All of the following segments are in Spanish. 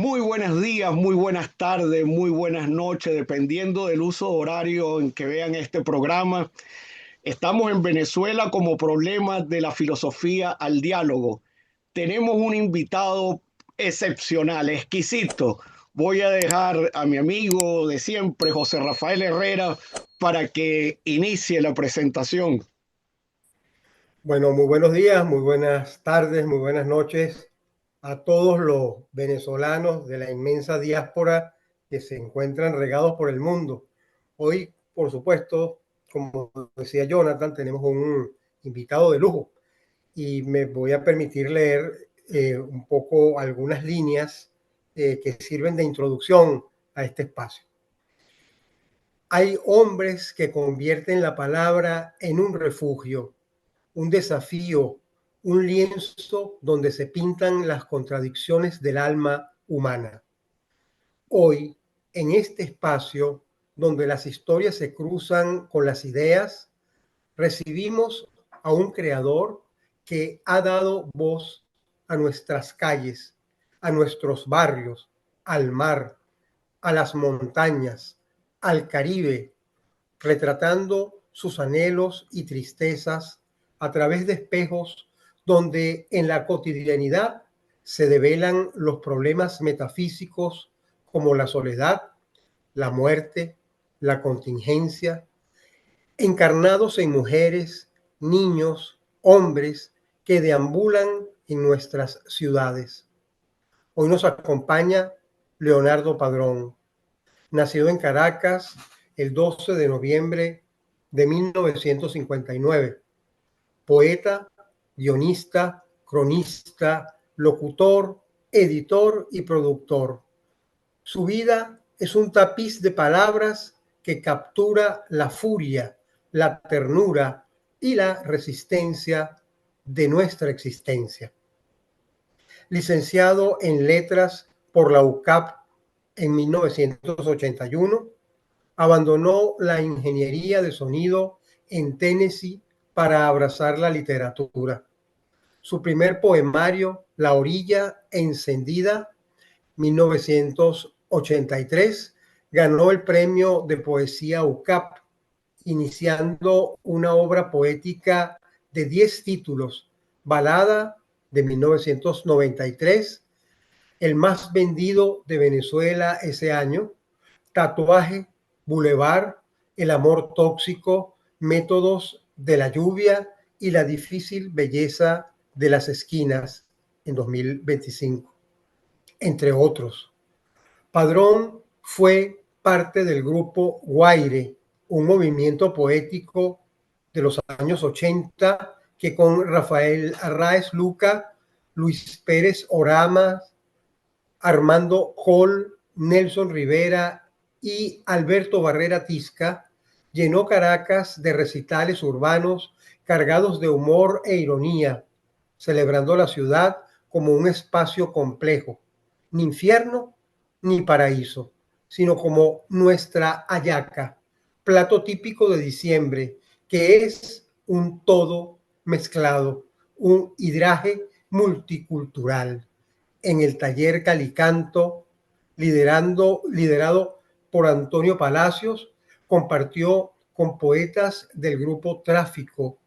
Muy buenos días, muy buenas tardes, muy buenas noches, dependiendo del uso horario en que vean este programa. Estamos en Venezuela como problema de la filosofía al diálogo. Tenemos un invitado excepcional, exquisito. Voy a dejar a mi amigo de siempre, José Rafael Herrera, para que inicie la presentación. Bueno, muy buenos días, muy buenas tardes, muy buenas noches a todos los venezolanos de la inmensa diáspora que se encuentran regados por el mundo. Hoy, por supuesto, como decía Jonathan, tenemos un invitado de lujo y me voy a permitir leer un poco algunas líneas que sirven de introducción a este espacio. Hay hombres que convierten la palabra en un refugio, un desafío, un lienzo donde se pintan las contradicciones del alma humana. Hoy, en este espacio donde las historias se cruzan con las ideas, recibimos a un creador que ha dado voz a nuestras calles, a nuestros barrios, al mar, a las montañas, al Caribe, retratando sus anhelos y tristezas a través de espejos donde en la cotidianidad se develan los problemas metafísicos como la soledad, la muerte, la contingencia, encarnados en mujeres, niños, hombres que deambulan en nuestras ciudades. Hoy nos acompaña Leonardo Padrón, nacido en Caracas el 12 de noviembre de 1959. Poeta, guionista, cronista, locutor, editor y productor. Su vida es un tapiz de palabras que captura la furia, la ternura y la resistencia de nuestra existencia. Licenciado en Letras por la UCAP en 1981, abandonó la ingeniería de sonido en Tennessee para abrazar la literatura. Su primer poemario, La orilla encendida, 1983, ganó el premio de poesía UCAP, iniciando una obra poética de 10 títulos, Balada de 1993, el más vendido de Venezuela ese año, Tatuaje, Boulevard, El amor tóxico, Métodos de la lluvia y la difícil belleza de las esquinas en 2025, entre otros. Padrón fue parte del grupo Guaire, un movimiento poético de los años 80 que con Rafael Arráez Luca, Luis Pérez Orama, Armando Hall, Nelson Rivera y Alberto Barrera Tisca, llenó Caracas de recitales urbanos cargados de humor e ironía, celebrando la ciudad como un espacio complejo, ni infierno ni paraíso, sino como nuestra hallaca, plato típico de diciembre, que es un todo mezclado, un hidraje multicultural. En el taller Calicanto, liderado por Antonio Palacios, compartió con poetas del grupo Tráfico.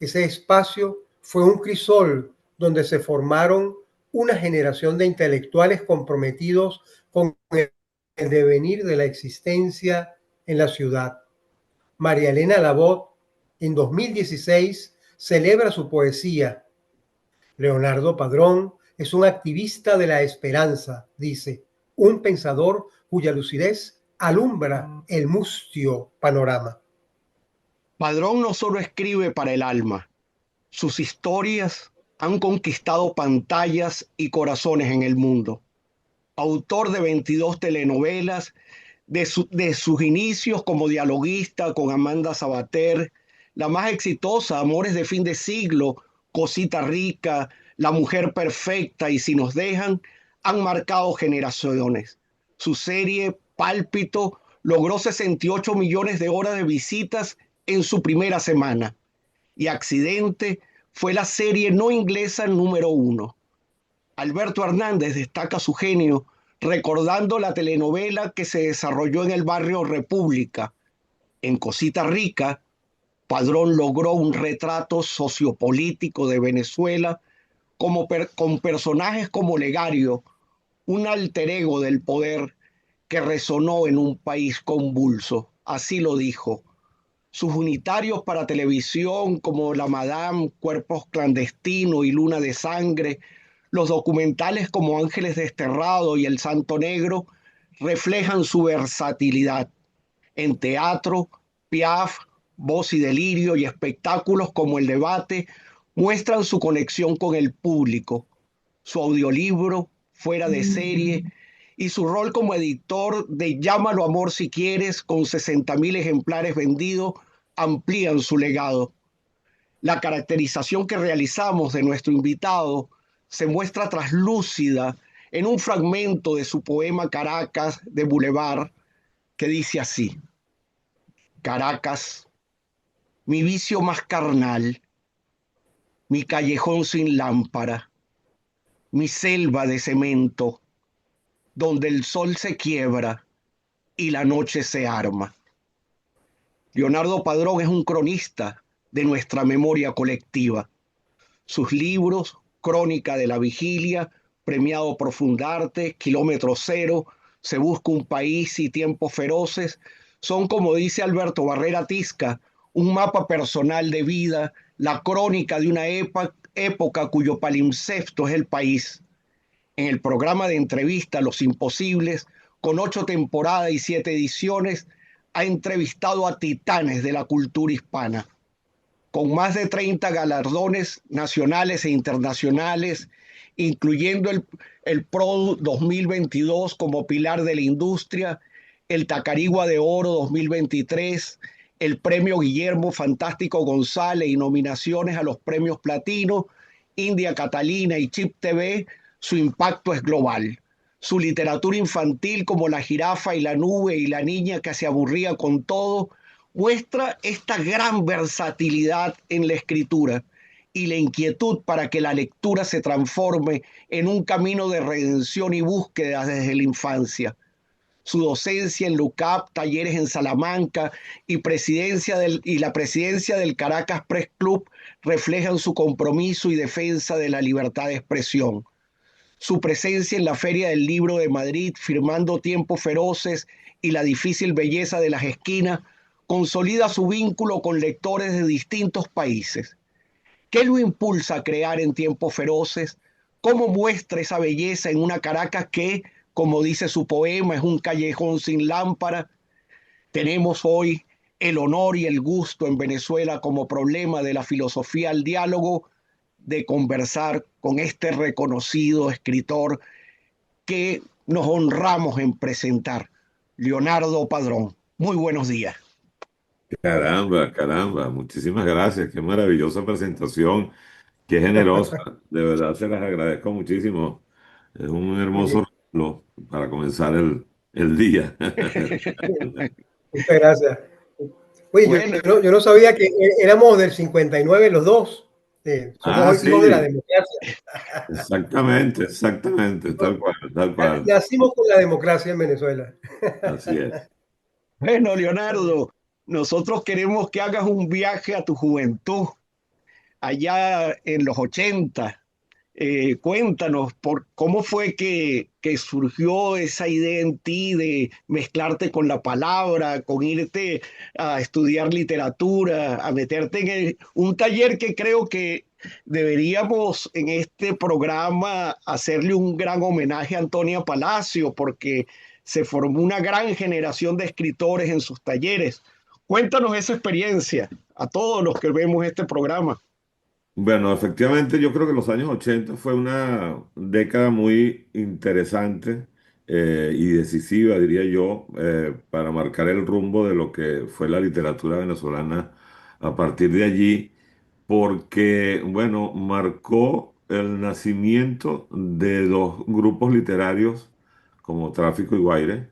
Ese espacio fue un crisol donde se formaron una generación de intelectuales comprometidos con el devenir de la existencia en la ciudad. María Elena Labot, en 2016, celebra su poesía. Leonardo Padrón es un activista de la esperanza, dice, un pensador cuya lucidez alumbra el mustio panorama. Padrón no solo escribe para el alma, sus historias han conquistado pantallas y corazones en el mundo. Autor de 22 telenovelas, de sus inicios como dialoguista con Amanda Sabater, la más exitosa, Amores de fin de siglo, Cosita Rica, La mujer perfecta y Si nos dejan, han marcado generaciones. Su serie Pálpito logró 68 millones de horas de visitas en su primera semana y Accidente fue la serie no inglesa número uno. Alberto Hernández destaca su genio recordando la telenovela que se desarrolló en el barrio República. En Cosita Rica, Padrón logró un retrato sociopolítico de Venezuela con personajes como Legario, un alter ego del poder que resonó en un país convulso. Así lo dijo. Sus unitarios para televisión como La Madame, Cuerpos Clandestinos y Luna de Sangre, los documentales como Ángeles Desterrados y El Santo Negro reflejan su versatilidad. En teatro, Piaf, Voz y Delirio y espectáculos como El Debate muestran su conexión con el público. Su audiolibro, Fuera de Serie, y su rol como editor de Llámalo Amor si quieres, con 60.000 ejemplares vendidos, amplían su legado. La caracterización que realizamos de nuestro invitado se muestra traslúcida en un fragmento de su poema Caracas de Boulevard que dice así: Caracas, mi vicio más carnal, mi callejón sin lámpara, mi selva de cemento, donde el sol se quiebra y la noche se arma. Leonardo Padrón es un cronista de nuestra memoria colectiva. Sus libros, Crónica de la Vigilia, premiado por Fundarte, Kilómetro Cero, Se busca un país y Tiempos feroces, son, como dice Alberto Barrera Tisca, un mapa personal de vida, la crónica de una época cuyo palimpsesto es el país. En el programa de entrevista Los Imposibles, con 8 temporadas y 7 ediciones, ha entrevistado a titanes de la cultura hispana, con más de 30 galardones nacionales e internacionales, incluyendo el Pro 2022 como pilar de la industria, el Tacarigua de Oro 2023, el Premio Guillermo Fantástico González y nominaciones a los premios Platino, India Catalina y Chip TV. Su impacto es global. Su literatura infantil como La jirafa y la nube y La niña que se aburría con todo muestra esta gran versatilidad en la escritura y la inquietud para que la lectura se transforme en un camino de redención y búsqueda desde la infancia. Su docencia en LUCAP, talleres en Salamanca y la presidencia del Caracas Press Club reflejan su compromiso y defensa de la libertad de expresión. Su presencia en la Feria del Libro de Madrid, firmando Tiempos Feroces y La difícil belleza de las esquinas, consolida su vínculo con lectores de distintos países. ¿Qué lo impulsa a crear en Tiempos Feroces? ¿Cómo muestra esa belleza en una Caracas que, como dice su poema, es un callejón sin lámpara? Tenemos hoy el honor y el gusto en Venezuela, como problema de la filosofía al diálogo, de conversar con este reconocido escritor que nos honramos en presentar, Leonardo Padrón. Muy buenos días. Caramba, caramba, muchísimas gracias, qué maravillosa presentación, qué generosa, de verdad se las agradezco muchísimo. Es un hermoso regalo para comenzar el día. Muchas gracias. Oye, Bueno, yo no sabía que éramos del 59 los dos. Ah, Somos hijos de la sí, democracia. exactamente, tal cual, Nacimos con la democracia en Venezuela. así es. bueno, Leonardo, nosotros queremos que hagas un viaje a tu juventud, allá en los 80. Cuéntanos cómo fue que surgió esa idea en ti de mezclarte con la palabra, con irte a estudiar literatura, a meterte en un taller que creo que deberíamos en este programa hacerle un gran homenaje a Antonia Palacio, porque se formó una gran generación de escritores en sus talleres. Cuéntanos esa experiencia a todos los que vemos este programa. Bueno, efectivamente yo creo que los años 80 fue una década muy interesante y decisiva, diría yo, para marcar el rumbo de lo que fue la literatura venezolana a partir de allí, porque, bueno, marcó el nacimiento de dos grupos literarios como Tráfico y Guaire,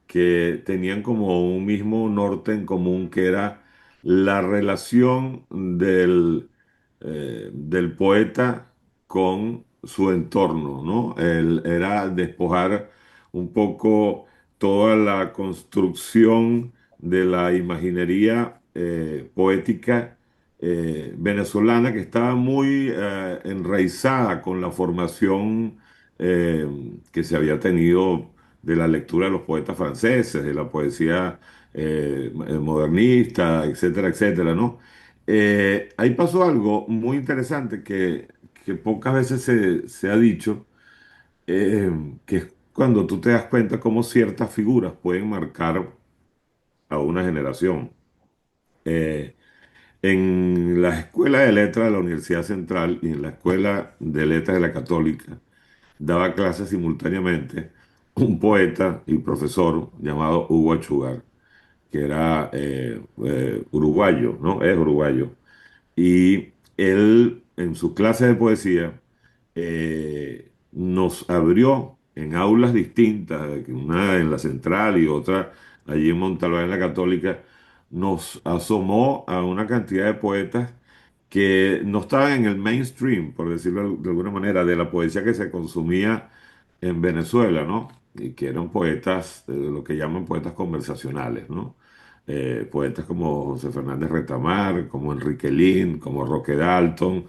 que tenían como un mismo norte en común, que era la relación del poeta con su entorno, ¿no? Era despojar un poco toda la construcción de la imaginería poética venezolana que estaba muy enraizada con la formación eh, que se había tenido de la lectura de los poetas franceses, de la poesía modernista, etcétera, etcétera, ¿no? Ahí pasó algo muy interesante que pocas veces se ha dicho, que es cuando tú te das cuenta cómo ciertas figuras pueden marcar a una generación. Eh, en la Escuela de Letras de la Universidad Central y en la Escuela de Letras de la Católica daba clases simultáneamente un poeta y profesor llamado Hugo Achugar, que era uruguayo, ¿no? Es uruguayo. Y él, en sus clases de poesía, nos abrió en aulas distintas, una en la Central y otra allí en Montalbán, en la Católica, nos asomó a una cantidad de poetas que no estaban en el mainstream, por decirlo de alguna manera, de la poesía que se consumía en Venezuela, ¿no? Y que eran poetas, lo que llaman poetas conversacionales, ¿no? Poetas como José Fernández Retamar, como Enrique Lin, como Roque Dalton,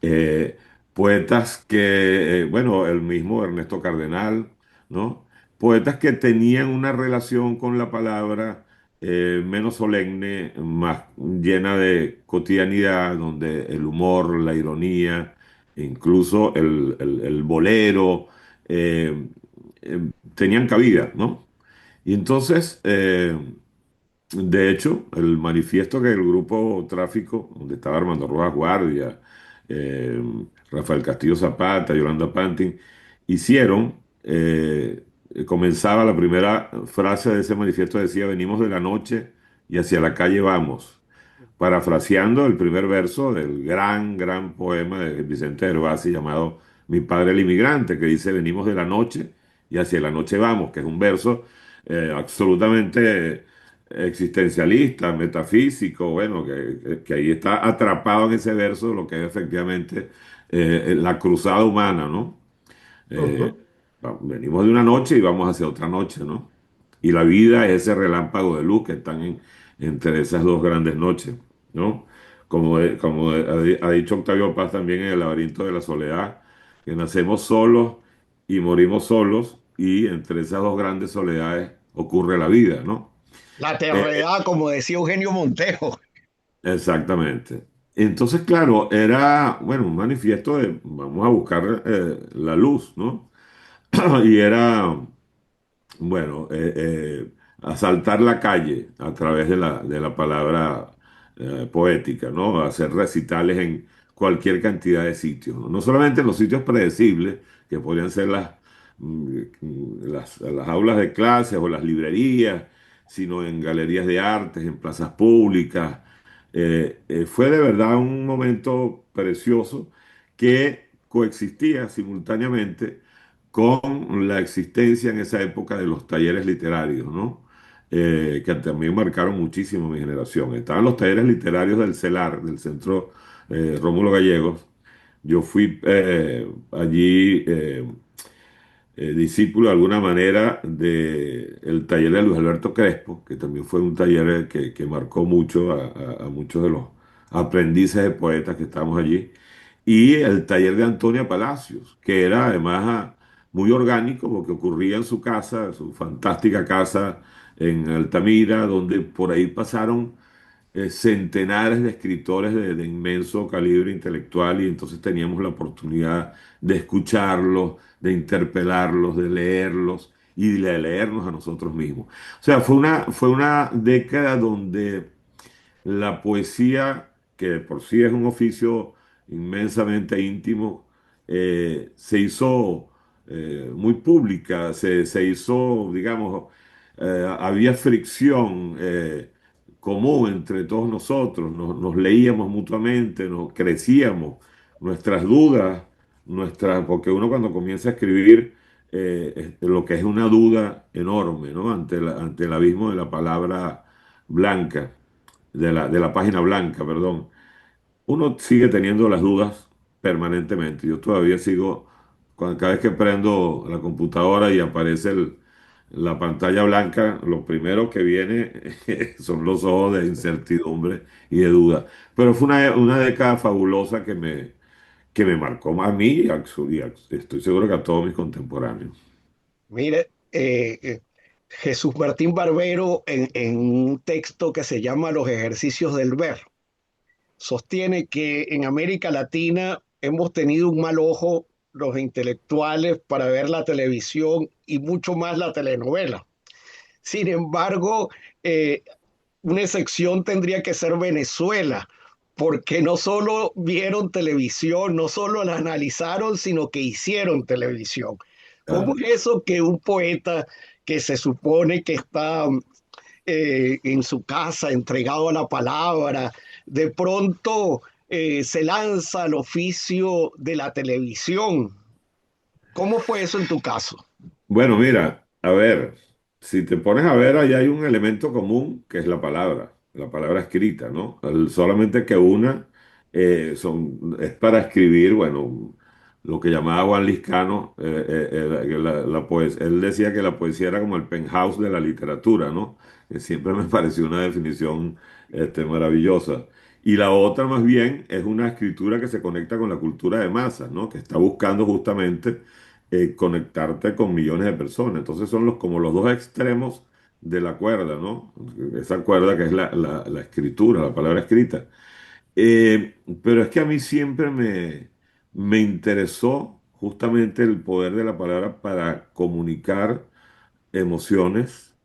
eh, poetas que, bueno, el mismo Ernesto Cardenal, ¿no? Poetas que tenían una relación con la palabra menos solemne, más llena de cotidianidad, donde el humor, la ironía, incluso el bolero, eh, tenían cabida, ¿no? Y entonces, de hecho, el manifiesto que el grupo Tráfico, donde estaba Armando Rojas Guardia, eh, Rafael Castillo Zapata, Yolanda Pantin, hicieron, comenzaba la primera frase de ese manifiesto, decía, venimos de la noche y hacia la calle vamos, parafraseando el primer verso del gran poema de Vicente Gervasi llamado Mi padre el inmigrante, que dice, venimos de la noche y hacia la noche vamos, que es un verso absolutamente existencialista, metafísico, bueno, que ahí está atrapado en ese verso lo que es efectivamente la cruzada humana, ¿no? Eh, Ujú. venimos de una noche y vamos hacia otra noche, ¿no? Y la vida es ese relámpago de luz que están entre esas dos grandes noches, ¿no? Como ha dicho Octavio Paz también en El laberinto de la soledad, que nacemos solos y morimos solos y entre esas dos grandes soledades ocurre la vida, ¿no? La Eh, terredad, como decía Eugenio Montejo. exactamente. Entonces, claro, era, bueno, un manifiesto de vamos a buscar la luz, ¿no? Y era bueno, asaltar la calle a través de la palabra poética, ¿no? Hacer recitales en cualquier cantidad de sitios, ¿no? No solamente en los sitios predecibles, que podrían ser mm, las aulas de clases o las librerías, sino en galerías de artes, en plazas públicas. Fue de verdad un momento precioso que coexistía simultáneamente con la existencia en esa época de los talleres literarios, ¿no? Que también marcaron muchísimo mi generación. Estaban los talleres literarios del CELAR, del Centro Rómulo Gallegos. Yo fui allí discípulo de alguna manera del taller de Luis Alberto Crespo, que también fue un taller que marcó mucho a muchos de los aprendices de poetas que estábamos allí, y el taller de Antonia Palacios, que era además muy orgánico porque ocurría en su casa, su fantástica casa en Altamira, donde por ahí pasaron centenares de escritores de inmenso calibre intelectual y entonces teníamos la oportunidad de escucharlos, de interpelarlos, de leerlos y de leernos a nosotros mismos. O sea, fue una década donde la poesía, que de por sí es un oficio inmensamente íntimo, se hizo muy pública, se hizo, digamos, había fricción común entre todos nosotros, nos leíamos mutuamente, nos crecíamos, nuestras dudas, porque uno cuando comienza a escribir, lo que es una duda enorme, ¿no? Ante el abismo de la palabra blanca de la página blanca, perdón. Uno sigue teniendo las dudas permanentemente. Yo todavía sigo cada vez que prendo la computadora y aparece la pantalla blanca, lo primero que viene son los ojos de incertidumbre y de duda. Pero fue una década fabulosa que me marcó a mí estoy seguro que a todos mis contemporáneos. Mire, Jesús Martín Barbero en un texto que se llama Los ejercicios del ver, sostiene que en América Latina hemos tenido un mal ojo los intelectuales para ver la televisión y mucho más la telenovela. Sin embargo, eh, una excepción tendría que ser Venezuela, porque no solo vieron televisión, no solo la analizaron, sino que hicieron televisión. ¿Cómo Ah, es eso que un poeta que se supone que está en su casa entregado a la palabra, de pronto se lanza al oficio de la televisión? ¿Cómo fue eso en tu caso? bueno, mira, a ver, si te pones a ver, ahí hay un elemento común que es la palabra escrita, ¿no? Solamente que una es para escribir, bueno, lo que llamaba Juan Liscano, él decía que la poesía era como el penthouse de la literatura, ¿no? Que siempre me pareció una definición maravillosa. Y la otra, más bien, es una escritura que se conecta con la cultura de masas, ¿no? Que está buscando justamente conectarte con millones de personas. Entonces son como los dos extremos de la cuerda, ¿no? Esa cuerda que es la escritura, la palabra escrita. Pero es que a mí siempre me interesó justamente el poder de la palabra para comunicar emociones,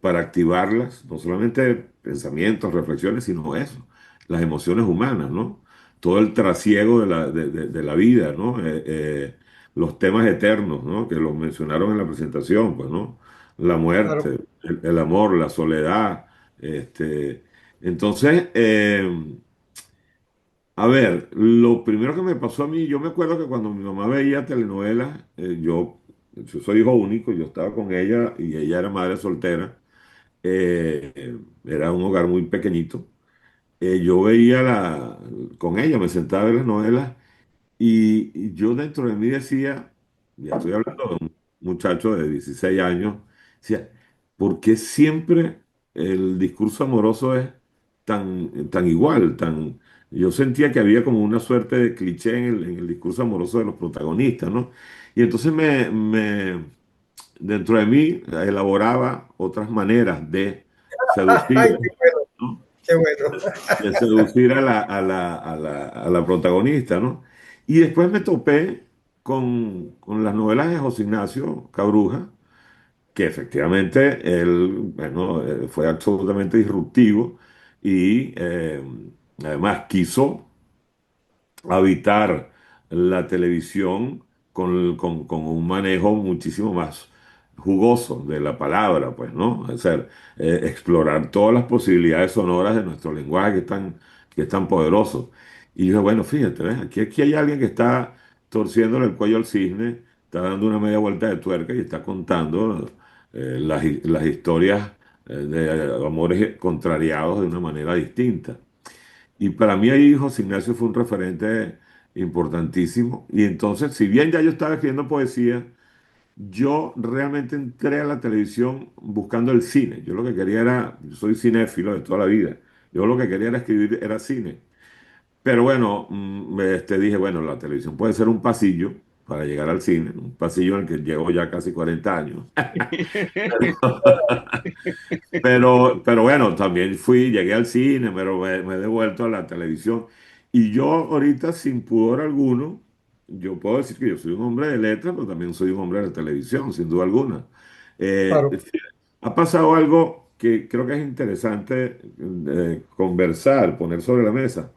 para activarlas, no solamente pensamientos, reflexiones, sino eso, las emociones humanas, ¿no? Todo el trasiego de la vida, ¿no? Los temas eternos, ¿no? Que los mencionaron en la presentación, pues, ¿no? La Claro. muerte, el amor, la soledad, este, entonces, a ver, lo primero que me pasó a mí, yo me acuerdo que cuando mi mamá veía telenovelas, yo soy hijo único, yo estaba con ella y ella era madre soltera, era un hogar muy pequeñito. Yo veía con ella, me sentaba a ver las novelas y yo dentro de mí decía, ya estoy hablando de un muchacho de 16 años, decía, ¿por qué siempre el discurso amoroso es tan igual? Yo sentía que había como una suerte de cliché en el discurso amoroso de los protagonistas, ¿no? Y entonces dentro de mí elaboraba otras maneras de seducir, Ay, qué bueno, ¿no? qué bueno. De seducir a la protagonista, ¿no? Y después me topé con las novelas de José Ignacio Cabruja, que efectivamente él, bueno, fue absolutamente disruptivo y además quiso habitar la televisión con un manejo muchísimo más jugoso de la palabra, pues, ¿no? Es decir, explorar todas las posibilidades sonoras de nuestro lenguaje que es tan poderoso. Y yo dije, bueno, fíjate, ¿ves? Aquí hay alguien que está torciéndole el cuello al cisne, está dando una media vuelta de tuerca y está contando las historias de amores contrariados de una manera distinta. Y para mí ahí José Ignacio fue un referente importantísimo. Y entonces, si bien ya yo estaba escribiendo poesía, yo realmente entré a la televisión buscando el cine. Yo lo que quería era, yo soy cinéfilo de toda la vida. Yo lo que quería era escribir, era cine. Pero bueno, dije, bueno, la televisión puede ser un pasillo para llegar al cine, un pasillo en el que llevo ya casi 40 años. Pero bueno, también llegué al cine, pero me he devuelto a la televisión. Y yo ahorita, sin pudor alguno, yo puedo decir que yo soy un hombre de letras, pero también soy un hombre de televisión, sin duda alguna. Claro. Ha pasado algo que creo que es interesante conversar, poner sobre la mesa.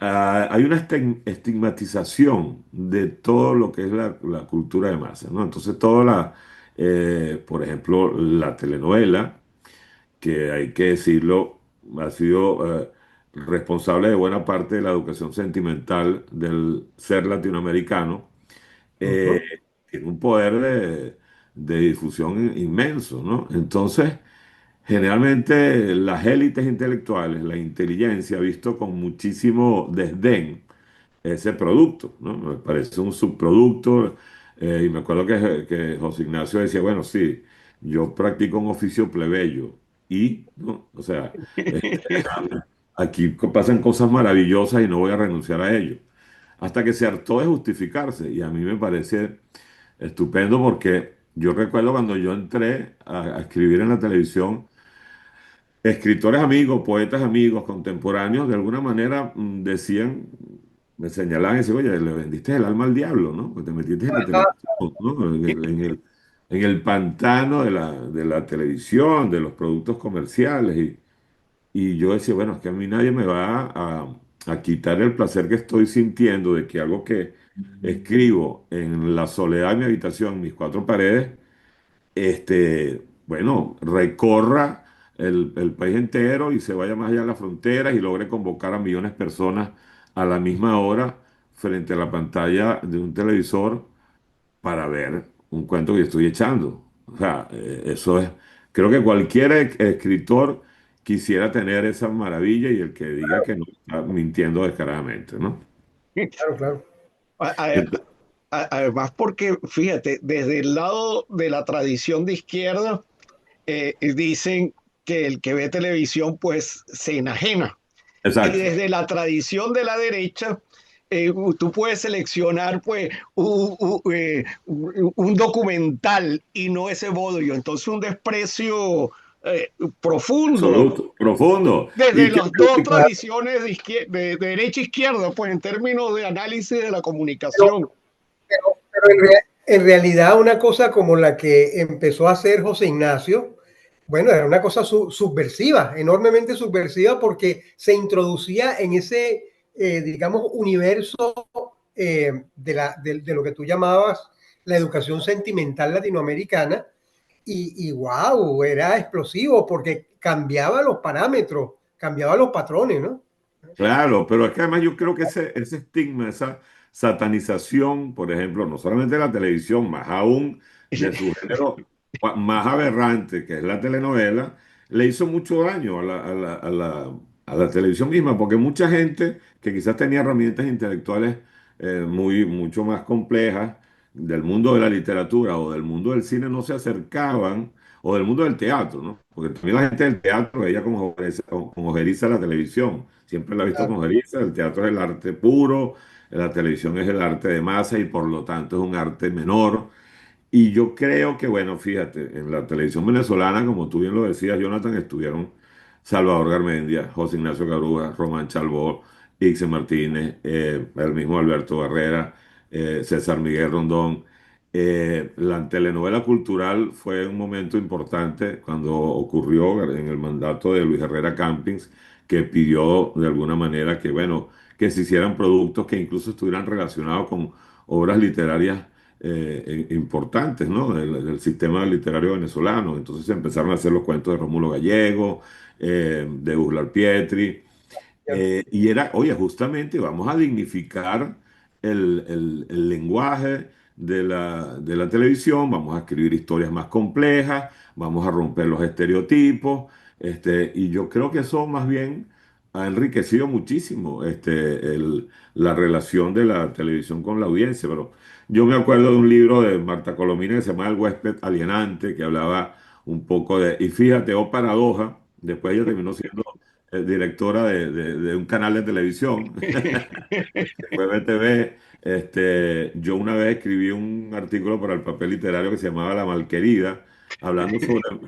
Hay una estigmatización de todo lo que es la cultura de masa, ¿no? Entonces, por ejemplo, la telenovela que hay que decirlo, ha sido responsable de buena parte de la educación sentimental del ser latinoamericano, eh, Ujú. tiene un poder de difusión inmenso, ¿no? Entonces, generalmente las élites intelectuales, la inteligencia, ha visto con muchísimo desdén ese producto, ¿no? Me parece un subproducto. Y me acuerdo que José Ignacio decía, bueno, sí, yo practico un oficio plebeyo y, ¿no? O sea, este, aquí pasan cosas maravillosas y no voy a renunciar a ello. Hasta que se hartó de justificarse y a mí me parece estupendo porque yo recuerdo cuando yo entré a escribir en la televisión, escritores amigos, poetas amigos, contemporáneos, de alguna manera decían, me señalaban y decían, oye, le vendiste el alma al diablo, ¿no? Pues te metiste en la televisión, ¿no? En el pantano de la televisión, de los productos comerciales. Y yo decía, bueno, es que a mí nadie me va a quitar el placer que estoy sintiendo de que algo que escribo en la soledad de mi habitación, mis cuatro paredes, bueno, recorra el país entero y se vaya más allá de las fronteras y logre convocar a millones de personas a la misma hora frente a la pantalla de un televisor para ver un cuento que yo estoy echando. O sea, eso es, creo que cualquier escritor quisiera tener esa maravilla y el que diga que no está mintiendo descaradamente, ¿no? Claro, claro. A- a- Ent- Además, porque fíjate, desde el lado de la tradición de izquierda, dicen que el que ve televisión pues se enajena. Y Exacto. desde la tradición de la derecha, tú puedes seleccionar pues un documental y no ese bodrio. Entonces un desprecio profundo Absoluto, profundo. desde Y que, las dos Claro, tradiciones de derecha e izquierda, pues en términos de análisis de la pero, comunicación. pero en realidad una cosa como la que empezó a hacer José Ignacio, bueno, era una cosa subversiva, enormemente subversiva, porque se introducía en ese, digamos, universo de lo que tú llamabas la educación sentimental latinoamericana, y wow, era explosivo porque cambiaba los parámetros, cambiaba los patrones, ¿no? claro, pero es que además yo creo que ese estigma, esa satanización, por ejemplo, no solamente de la televisión, más aún de su género más aberrante, que es la telenovela, le hizo mucho daño a la televisión misma, porque mucha gente que quizás tenía herramientas intelectuales mucho más complejas del mundo de la literatura o del mundo del cine no se acercaban, o del mundo del teatro, ¿no? Porque también la gente del teatro veía con ojeriza la televisión. Siempre la ha visto con ojeriza. El teatro es el arte puro, la televisión es el arte de masa y por lo tanto es un arte menor. Y yo creo que, bueno, fíjate, en la televisión venezolana, como tú bien lo decías, Jonathan, estuvieron Salvador Garmendia, José Ignacio Caruga, Román Chalbó, Ixen Martínez, el mismo Alberto Barrera, César Miguel Rondón. La telenovela cultural fue un momento importante cuando ocurrió en el mandato de Luis Herrera Campins, que pidió de alguna manera que, bueno, que se hicieran productos que incluso estuvieran relacionados con obras literarias importantes, ¿no? Del sistema literario venezolano. Entonces empezaron a hacer los cuentos de Rómulo Gallego, de Uslar Pietri, y era, oye, justamente vamos a dignificar el lenguaje de la televisión, vamos a escribir historias más complejas, vamos a romper los estereotipos, y yo creo que eso más bien ha enriquecido muchísimo la relación de la televisión con la audiencia. Pero yo me acuerdo de un libro de Marta Colomina que se llama El huésped alienante, que hablaba un poco y fíjate, oh paradoja, después ella terminó siendo directora de un canal de televisión, que fue BTV. Yo una vez escribí un artículo para el papel literario que se llamaba La Malquerida, hablando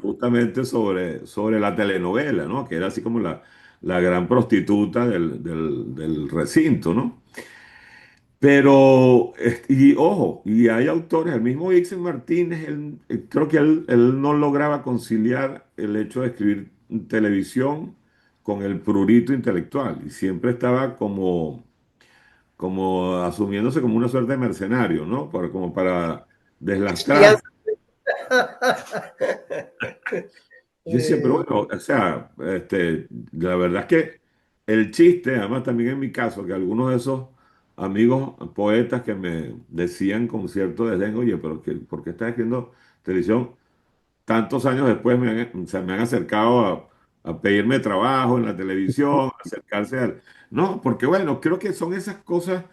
justamente sobre la telenovela, ¿no? Que era así como la gran prostituta del recinto, ¿no? Pero, y ojo, y hay autores, el mismo Ixen Martínez, creo que él no lograba conciliar el hecho de escribir televisión con el prurito intelectual y siempre estaba como asumiéndose como una suerte de mercenario, ¿no? Como para deslastrar. Espiando. Yo decía, pero Eh, bueno, o sea, la verdad es que el chiste, además también en mi caso, que algunos de esos amigos poetas que me decían con cierto desdén, oye, pero ¿por qué estás escribiendo televisión? Tantos años después se me han acercado a pedirme trabajo en la televisión, acercarse al... No, porque bueno, creo que son esas cosas,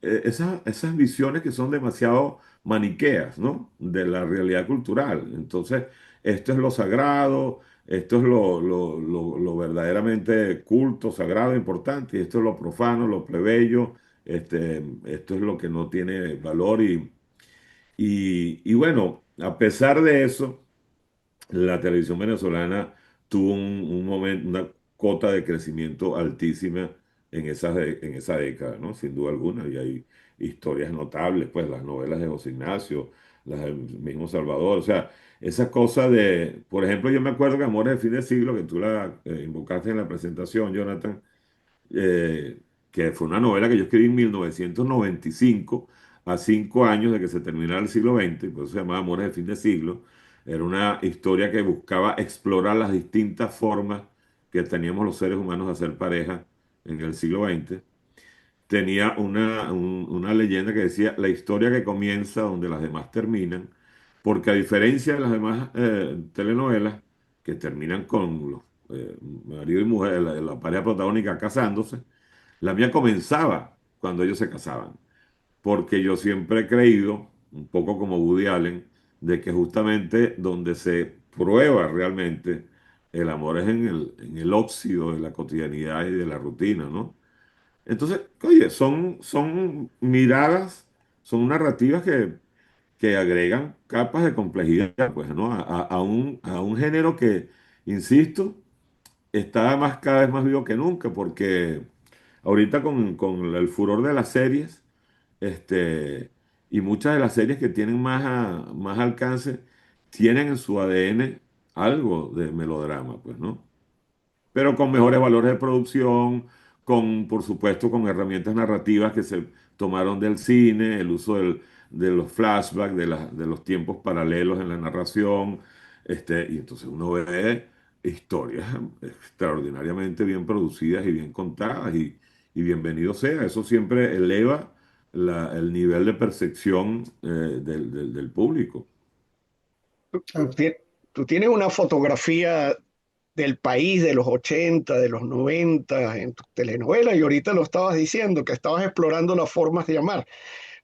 esas visiones que son demasiado maniqueas, ¿no? De la realidad cultural. Entonces, esto es lo sagrado, esto es lo verdaderamente culto, sagrado, importante, y esto es lo profano, lo plebeyo, esto es lo que no tiene valor y bueno, a pesar de eso la televisión venezolana tuvo un momento, una cota de crecimiento altísima en esa década, ¿no? Sin duda alguna. Y hay historias notables, pues las novelas de José Ignacio, las del mismo Salvador. O sea, esa cosa de, por ejemplo, yo me acuerdo que Amores del fin de siglo, que tú la invocaste en la presentación, Jonathan, que fue una novela que yo escribí en 1995, a 5 años de que se terminara el siglo XX, por eso se llamaba Amores de fin de siglo. Era una historia que buscaba explorar las distintas formas que teníamos los seres humanos de hacer pareja en el siglo XX. Tenía una leyenda que decía la historia que comienza donde las demás terminan, porque a diferencia de las demás telenovelas que terminan con los marido y mujer, la pareja protagónica casándose, la mía comenzaba cuando ellos se casaban, porque yo siempre he creído, un poco como Woody Allen, de que justamente donde se prueba realmente el amor es en el óxido de la cotidianidad y de la rutina, ¿no? Entonces, oye, son miradas, son narrativas que agregan capas de complejidad, pues, ¿no? A un género que, insisto, está más, cada vez más vivo que nunca, porque ahorita con el furor de las series, este, y muchas de las series que tienen más alcance, tienen en su ADN algo de melodrama, pues, ¿no? Pero con mejores valores de producción, con, por supuesto, con herramientas narrativas que se tomaron del cine, el uso de los flashbacks, de los tiempos paralelos en la narración, y entonces uno ve historias extraordinariamente bien producidas y bien contadas, y bienvenido sea, eso siempre eleva el nivel de percepción del público. Tú, tú tienes una fotografía del país de los 80, de los 90 en tu telenovela y ahorita lo estabas diciendo, que estabas explorando las formas de amar.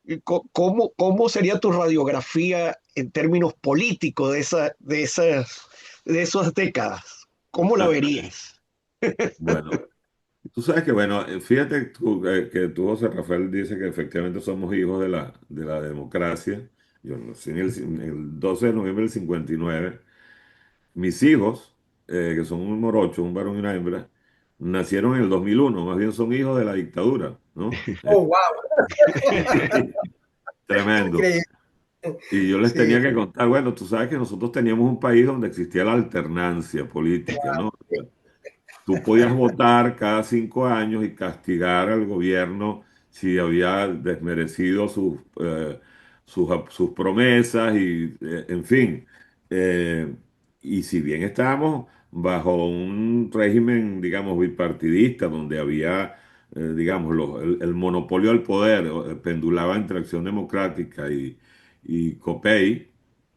Y ¿Cómo sería tu radiografía en términos políticos de esas décadas? ¿Cómo la verías? Bueno, tú sabes que, bueno, fíjate que tú, José Rafael, dice que efectivamente somos hijos de la democracia. Yo nací en el 12 de noviembre del 59. Mis hijos, que son un morocho, un varón y una hembra, nacieron en el 2001. Más bien son hijos de la dictadura, ¿no? Oh, wow, Tremendo. increíble. Y yo les Sí, tenía que contar, bueno, tú sabes que nosotros teníamos un país donde existía la alternancia política, ¿no? Tú podías votar cada 5 años y castigar al gobierno si había desmerecido sus promesas y, en fin. Eh, y si bien estábamos bajo un régimen, digamos, bipartidista, donde había, digamos, el monopolio del poder, pendulaba entre Acción Democrática y COPEI,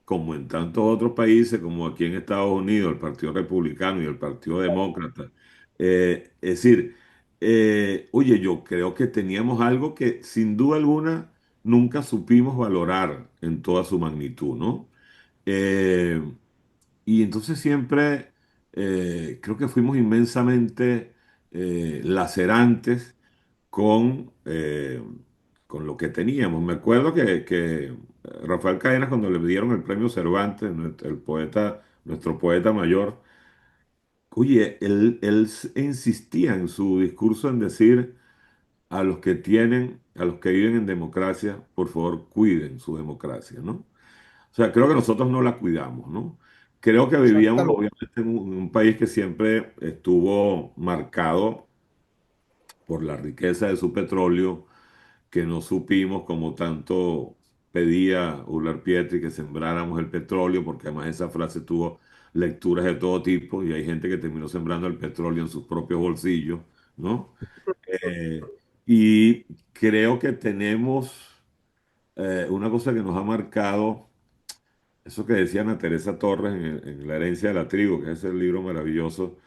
como en tantos otros países, como aquí en Estados Unidos, el Partido Republicano y el Partido Demócrata. Es decir, oye, yo creo que teníamos algo que sin duda alguna nunca supimos valorar en toda su magnitud, ¿no? Eh, y entonces siempre creo que fuimos inmensamente lacerantes con lo que teníamos. Me acuerdo que Rafael Cadenas, cuando le dieron el premio Cervantes, el poeta, nuestro poeta mayor, oye, él insistía en su discurso en decir a los que tienen, a los que viven en democracia, por favor, cuiden su democracia, ¿no? O sea, creo que nosotros no la cuidamos, ¿no? Creo que vivíamos exactamente. obviamente en un país que siempre estuvo marcado por la riqueza de su petróleo, que no supimos, como tanto pedía Ular Pietri, que sembráramos el petróleo, porque además esa frase tuvo lecturas de todo tipo y hay gente que terminó sembrando el petróleo en sus propios bolsillos, ¿no? Eh, y creo que tenemos una cosa que nos ha marcado, eso que decía Ana Teresa Torres en La herencia de la tribu, que es el libro maravilloso,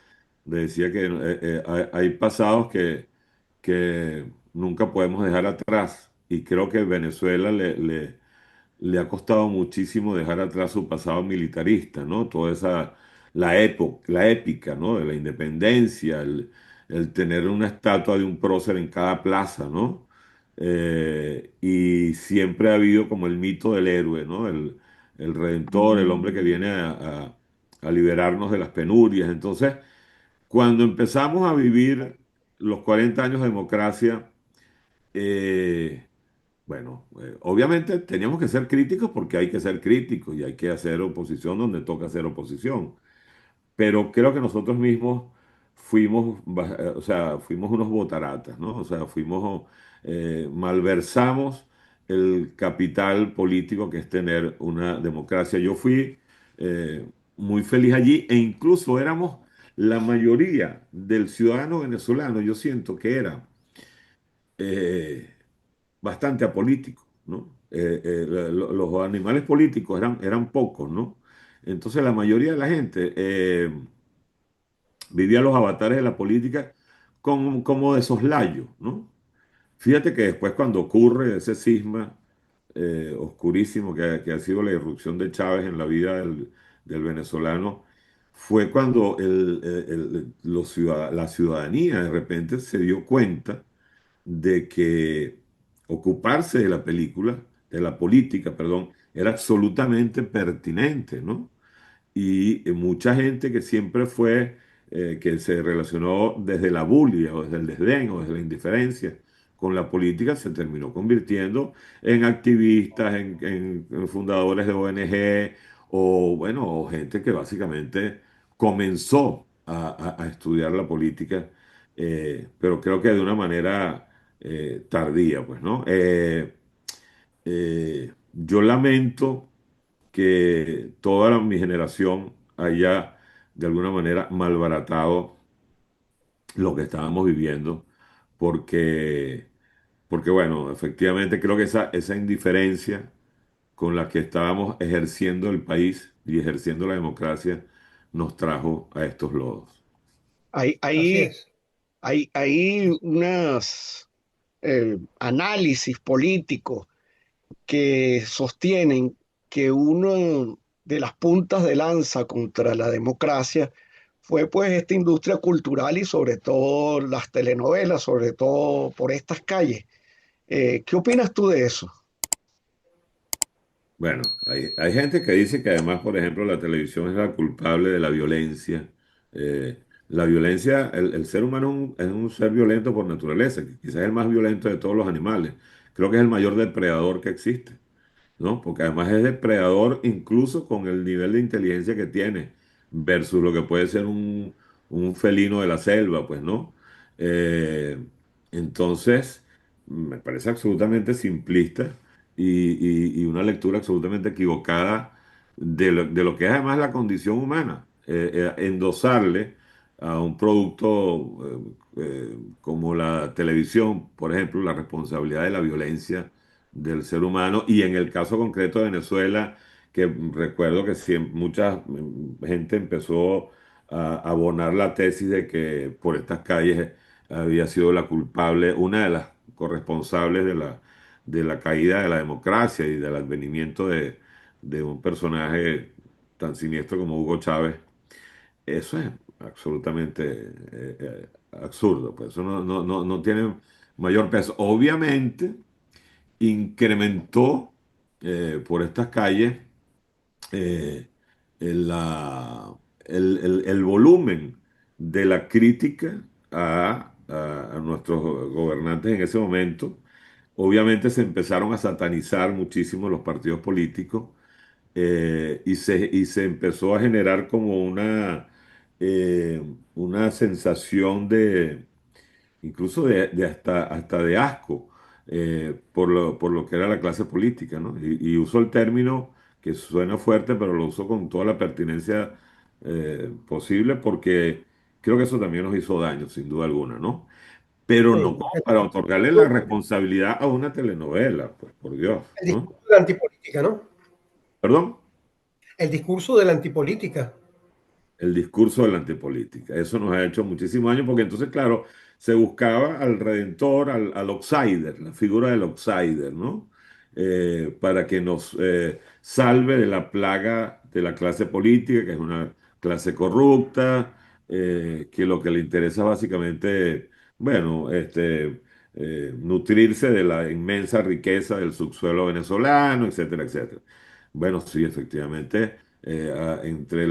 decía que hay pasados que nunca podemos dejar atrás. Y creo que Venezuela le ha costado muchísimo dejar atrás su pasado militarista, ¿no? Toda esa, la épica, ¿no? De la independencia, el tener una estatua de un prócer en cada plaza, ¿no? Y siempre ha habido como el mito del héroe, ¿no? El redentor, el hombre que viene a liberarnos de las penurias. Entonces, cuando empezamos a vivir los 40 años de democracia, eh, bueno, obviamente teníamos que ser críticos porque hay que ser críticos y hay que hacer oposición donde toca hacer oposición. Pero creo que nosotros mismos o sea, fuimos unos botaratas, ¿no? O sea, malversamos el capital político que es tener una democracia. Yo fui muy feliz allí e incluso éramos la mayoría del ciudadano venezolano, yo siento que era. eh, bastante apolítico, ¿no? Los animales políticos eran pocos, ¿no? Entonces la mayoría de la gente vivía los avatares de la política como de soslayo, ¿no? Fíjate que después cuando ocurre ese cisma oscurísimo que ha sido la irrupción de Chávez en la vida del venezolano, fue cuando la ciudadanía de repente se dio cuenta de que ocuparse de la película, de la política, perdón, era absolutamente pertinente, ¿no? Y mucha gente que siempre que se relacionó desde la bulia o desde el desdén o desde la indiferencia con la política, se terminó convirtiendo en activistas, en fundadores de ONG o, bueno, o gente que básicamente comenzó a estudiar la política, pero creo que de una manera tardía, pues, ¿no? Yo lamento que mi generación haya de alguna manera malbaratado lo que estábamos viviendo, porque, porque bueno, efectivamente creo que esa indiferencia con la que estábamos ejerciendo el país y ejerciendo la democracia nos trajo a estos lodos. Hay, Así hay, es. hay unas análisis políticos que sostienen que uno de las puntas de lanza contra la democracia fue pues esta industria cultural y sobre todo las telenovelas, sobre todo por estas calles. ¿Qué opinas tú de eso? Bueno, hay gente que dice que además, por ejemplo, la televisión es la culpable de la violencia. La violencia, el ser humano es un ser violento por naturaleza, que quizás es el más violento de todos los animales. Creo que es el mayor depredador que existe, ¿no? Porque además es depredador incluso con el nivel de inteligencia que tiene versus lo que puede ser un felino de la selva, pues, ¿no? Eh, entonces, me parece absolutamente simplista y una lectura absolutamente equivocada de lo que es además la condición humana. Endosarle a un producto como la televisión, por ejemplo, la responsabilidad de la violencia del ser humano y en el caso concreto de Venezuela, que recuerdo que mucha gente empezó a abonar la tesis de que por estas calles había sido la culpable, una de las corresponsables de la caída de la democracia y del advenimiento de un personaje tan siniestro como Hugo Chávez. Eso es absolutamente absurdo, pues eso no tiene mayor peso. Obviamente incrementó por estas calles eh, el, la- el volumen de la crítica a nuestros gobernantes en ese momento. Obviamente se empezaron a satanizar muchísimo los partidos políticos y se empezó a generar como una sensación incluso hasta de asco por lo que era la clase política, ¿no? Y uso el término que suena fuerte, pero lo uso con toda la pertinencia posible porque creo que eso también nos hizo daño, sin duda alguna, ¿no? Pero no Sí. como para otorgarle la responsabilidad a una telenovela, pues por Dios, El ¿no? discurso de la antipolítica, ¿no? ¿Perdón? El discurso de la antipolítica. el discurso de la antipolítica. Eso nos ha hecho muchísimos años porque entonces, claro, se buscaba al redentor, al outsider, la figura del outsider, ¿no? Para que nos salve de la plaga de la clase política, que es una clase corrupta, que lo que le interesa básicamente, bueno, nutrirse de la inmensa riqueza del subsuelo venezolano, etcétera, etcétera. Bueno, sí, efectivamente entre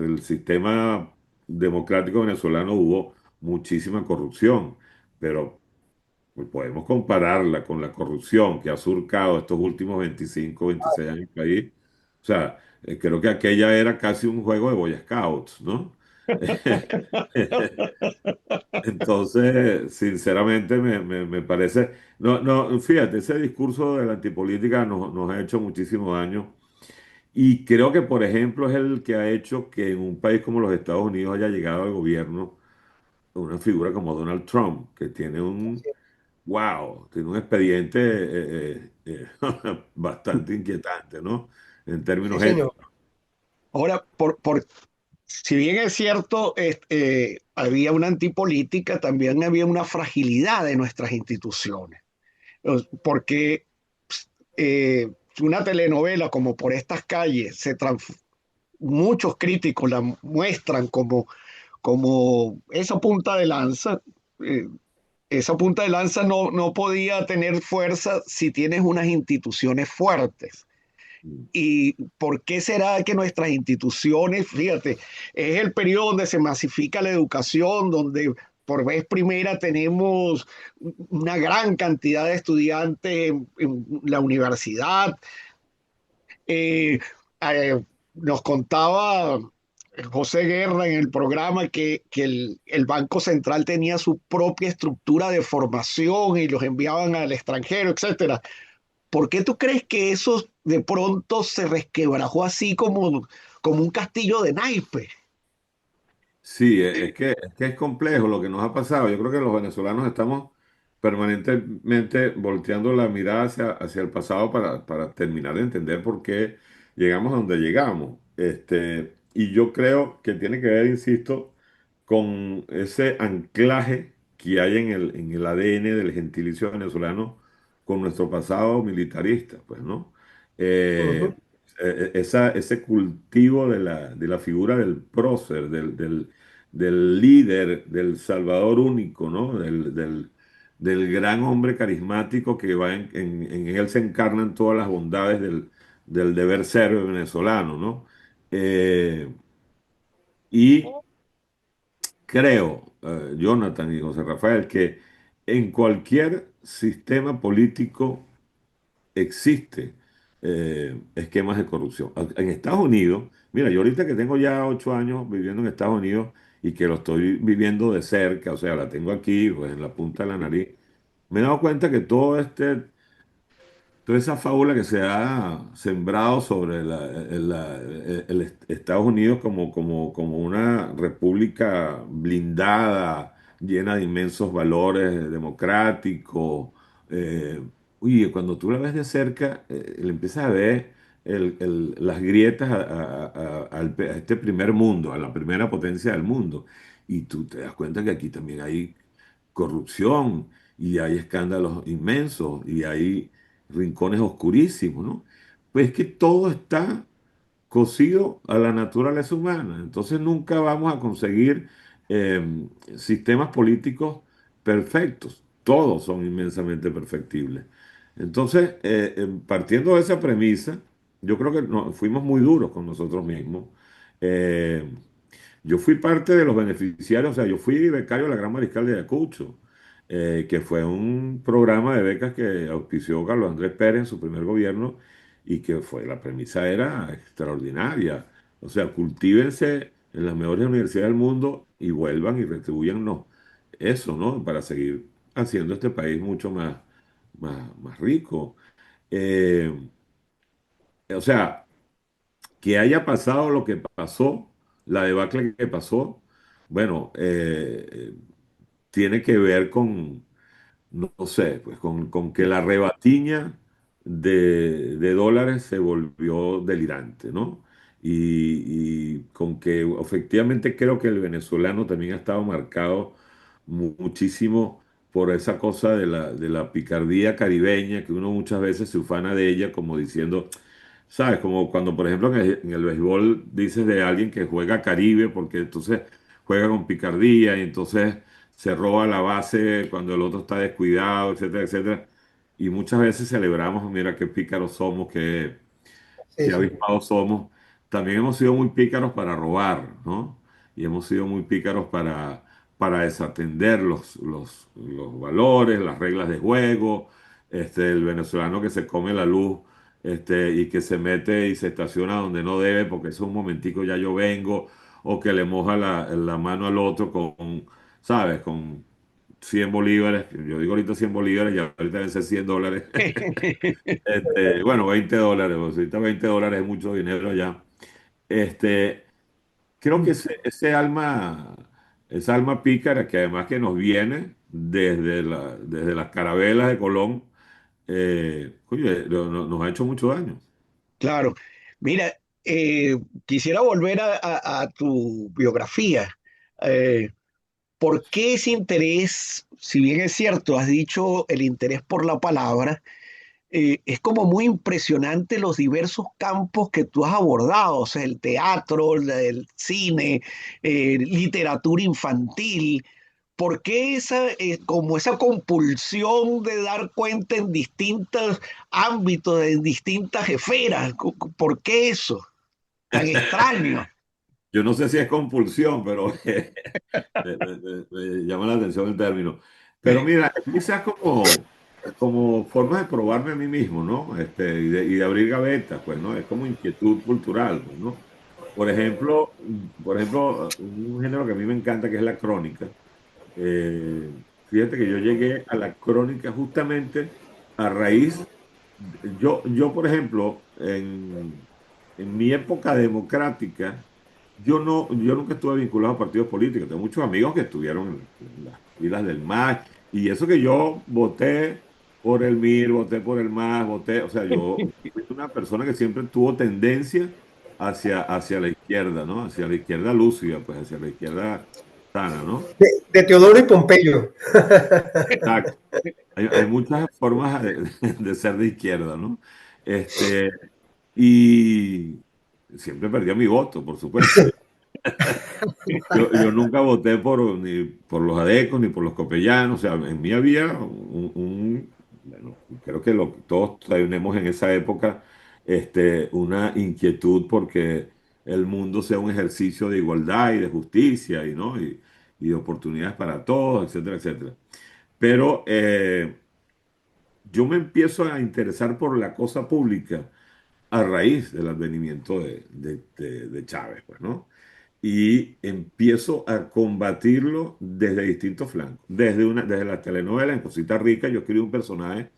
el sistema democrático venezolano hubo muchísima corrupción, pero pues, podemos compararla con la corrupción que ha surcado estos últimos 25, 26 años del país. O sea, creo que aquella era casi un juego de Boy Scouts, ¿no? Entonces, sinceramente, me parece, no, no, fíjate, ese discurso de la antipolítica nos ha hecho muchísimo daño. Y creo que, por ejemplo, es el que ha hecho que en un país como los Estados Unidos haya llegado al gobierno una figura como Donald Trump, que tiene wow, tiene un expediente bastante inquietante, ¿no? En Sí, términos señor. éticos. Ahora, si bien es cierto, había una antipolítica, también había una fragilidad de nuestras instituciones. Porque una telenovela como Por estas calles, muchos críticos la muestran como esa punta de lanza. eh, Esa punta de lanza no podía tener fuerza si tienes unas instituciones fuertes. ¿Y por qué será que nuestras instituciones, fíjate, es el periodo donde se masifica la educación, donde por vez primera tenemos una gran cantidad de estudiantes en la universidad? Eh, Nos contaba José Guerra en el programa que el Banco Central tenía su propia estructura de formación y los enviaban al extranjero, etcétera. ¿Por qué tú crees que eso de pronto se resquebrajó así como un castillo de naipes? Sí, es que es complejo lo que nos ha pasado. Yo creo que los venezolanos estamos permanentemente volteando la mirada hacia el pasado para terminar de entender por qué llegamos a donde llegamos. Y yo creo que tiene que ver, insisto, con ese anclaje que hay en el ADN del gentilicio venezolano con nuestro pasado militarista, pues, ¿no? Eh, Ujú. ese cultivo de la figura del prócer, del líder, del salvador único, ¿no? Del gran hombre carismático que va en él se encarnan todas las bondades del deber ser venezolano, ¿no? Eh, y creo, Jonathan y José Rafael, que en cualquier sistema político existe esquemas de corrupción. En Estados Unidos, mira, yo ahorita que tengo ya 8 años viviendo en Estados Unidos y que lo estoy viviendo de cerca, o sea, la tengo aquí, pues en la punta de la nariz, me he dado cuenta que toda esa fábula que se ha sembrado sobre Estados Unidos como una república blindada, llena de inmensos valores democráticos. eh, Oye, cuando tú la ves de cerca, le empiezas a ver las grietas a este primer mundo, a la primera potencia del mundo. Y tú te das cuenta que aquí también hay corrupción y hay escándalos inmensos y hay rincones oscurísimos, ¿no? Pues es que todo está cosido a la naturaleza humana. Entonces nunca vamos a conseguir sistemas políticos perfectos. Todos son inmensamente perfectibles. Entonces, partiendo de esa premisa, yo creo que fuimos muy duros con nosotros mismos. Eh, yo fui parte de los beneficiarios, o sea, yo fui becario de la Gran Mariscal de Ayacucho, que fue un programa de becas que auspició Carlos Andrés Pérez en su primer gobierno y que la premisa era extraordinaria. O sea, cultívense en las mejores universidades del mundo y vuelvan y retribuyannos eso, ¿no? Para seguir haciendo este país mucho más rico. Eh, o sea, que haya pasado lo que pasó, la debacle que pasó, bueno, tiene que ver con, no sé, pues con que la rebatiña de dólares se volvió delirante, ¿no? y con que efectivamente creo que el venezolano también ha estado marcado muchísimo por esa cosa de la picardía caribeña, que uno muchas veces se ufana de ella como diciendo, ¿sabes? Como cuando, por ejemplo, en el béisbol dices de alguien que juega Caribe, porque entonces juega con picardía y entonces se roba la base cuando el otro está descuidado, etcétera, etcétera. Y muchas veces celebramos, mira qué pícaros somos, Sí, qué sí. avispados somos. También hemos sido muy pícaros para robar, ¿no? Y hemos sido muy pícaros para desatender los valores, las reglas de juego. El venezolano que se come la luz y que se mete y se estaciona donde no debe porque es un momentico ya yo vengo, o que le moja la mano al otro con, ¿sabes? Con 100 bolívares. Yo digo ahorita 100 bolívares y ahorita deben ser $100. Bueno, $20, pues ahorita $20 es mucho dinero ya. Este, Creo que esa alma pícara que además que nos viene desde las carabelas de Colón, oye, nos ha hecho mucho daño. Claro. Mira, quisiera volver a tu biografía. Eh, ¿Por qué ese interés, si bien es cierto, has dicho el interés por la palabra, es como muy impresionante los diversos campos que tú has abordado, o sea, el teatro, el cine, literatura infantil? ¿Por qué esa, como esa compulsión de dar cuenta en distintos ámbitos, en distintas esferas? ¿Por qué eso? Tan extraño. Yo no sé si es compulsión, pero me llama la atención el término. Pero mira, quizás como forma de probarme a mí mismo, ¿no? Y de abrir gavetas, pues, ¿no? Es como inquietud cultural, pues, ¿no? Por ejemplo, un género que a mí me encanta, que es la crónica. Fíjate que yo llegué a la crónica justamente a raíz, por ejemplo, en mi época democrática, yo nunca estuve vinculado a partidos políticos. Tengo muchos amigos que estuvieron en las filas del MAS, y eso que yo voté por el MIR, voté por el MAS, o sea, yo fui una persona que siempre tuvo tendencia hacia la izquierda, ¿no? Hacia la izquierda lúcida, pues hacia la izquierda sana, ¿no? De Teodoro y Pompeyo. Exacto. Hay muchas formas de ser de izquierda, ¿no? Este, y siempre perdía mi voto, por supuesto. Yo nunca voté ni por los adecos ni por los copellanos. O sea, en mí había bueno, creo que todos tenemos en esa época una inquietud porque el mundo sea un ejercicio de igualdad y de justicia y, ¿no? Y de oportunidades para todos, etcétera, etcétera. Pero yo me empiezo a interesar por la cosa pública a raíz del advenimiento de Chávez, pues, ¿no? Y empiezo a combatirlo desde distintos flancos. Desde la telenovela en Cosita Rica, yo escribí un personaje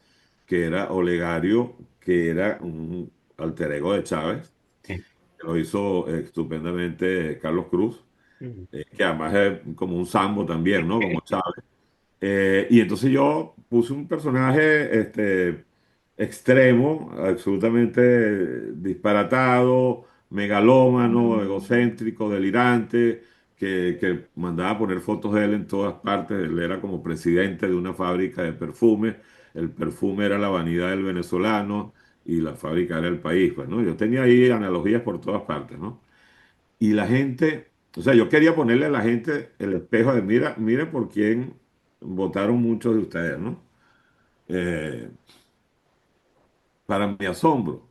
que era Olegario, que era un alter ego de Chávez, que lo hizo estupendamente Carlos Cruz, que además es como un sambo también, ¿no? Como Chávez. Y entonces yo puse un personaje extremo, absolutamente disparatado, megalómano, egocéntrico, delirante, que mandaba a poner fotos de él en todas partes. Él era como presidente de una fábrica de perfume. El perfume era la vanidad del venezolano y la fábrica era el país, pues, ¿no? Yo tenía ahí analogías por todas partes, ¿no? Y la gente, o sea, yo quería ponerle a la gente el espejo de, mira, mire por quién votaron muchos de ustedes, ¿no? Eh, para mi asombro,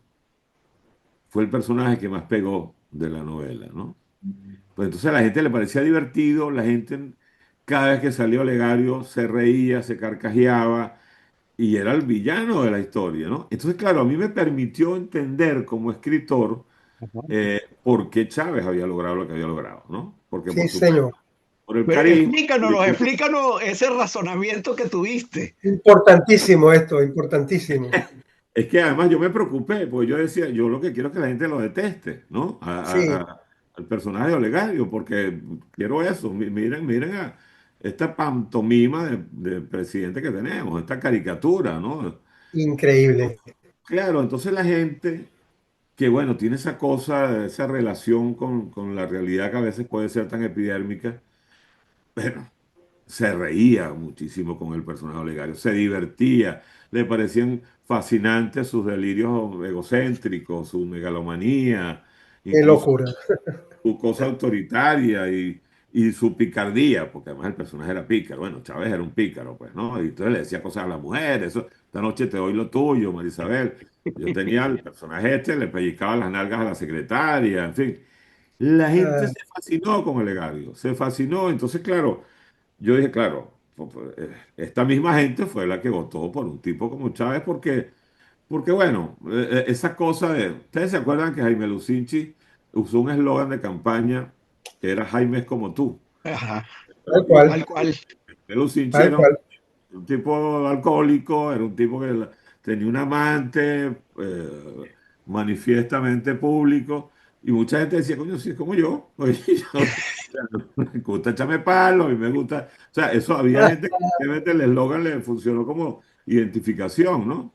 fue el personaje que más pegó de la novela, ¿no? Pues entonces a la gente le parecía divertido, la gente cada vez que salió Olegario se reía, se carcajeaba y era el villano de la historia, ¿no? Entonces, claro, a mí me permitió entender como escritor por qué Chávez había logrado lo que había logrado, ¿no? Porque Sí, por supuesto, señor. por el Pero carisma, explícanos ese razonamiento que tuviste. Importantísimo esto, importantísimo. es que además yo me preocupé, porque yo decía, yo lo que quiero es que la gente lo deteste, ¿no? Sí, Al personaje de Olegario, porque quiero eso. Miren, miren a esta pantomima de presidente que tenemos, esta caricatura, ¿no? increíble. Claro, entonces la gente que bueno, tiene esa cosa, esa relación con la realidad que a veces puede ser tan epidérmica, pero se reía muchísimo con el personaje Olegario, se divertía, le parecían fascinantes sus delirios egocéntricos, su megalomanía, Qué incluso locura. su cosa autoritaria y su picardía, porque además el personaje era pícaro. Bueno, Chávez era un pícaro, pues, ¿no? Y entonces le decía cosas a las mujeres, eso, esta noche te doy lo tuyo, Marisabel. Yo tenía el personaje este, le pellizcaba las nalgas a la secretaria, en fin. La gente Ah, se fascinó con Olegario, se fascinó. Entonces, claro, yo dije, claro, esta misma gente fue la que votó por un tipo como Chávez porque bueno, esa cosa de... ¿Ustedes se acuerdan que Jaime Lucinchi usó un eslogan de campaña que era Jaime es como tú? Ajá, tal Y tal cual, cual. Jaime Lucinchi tal era cual. un tipo alcohólico, era un tipo que tenía un amante manifiestamente público y mucha gente decía, coño, sí, es como yo. Oye, me gusta echarme palo y me gusta... O sea, eso había gente que obviamente el eslogan le funcionó como identificación, ¿no?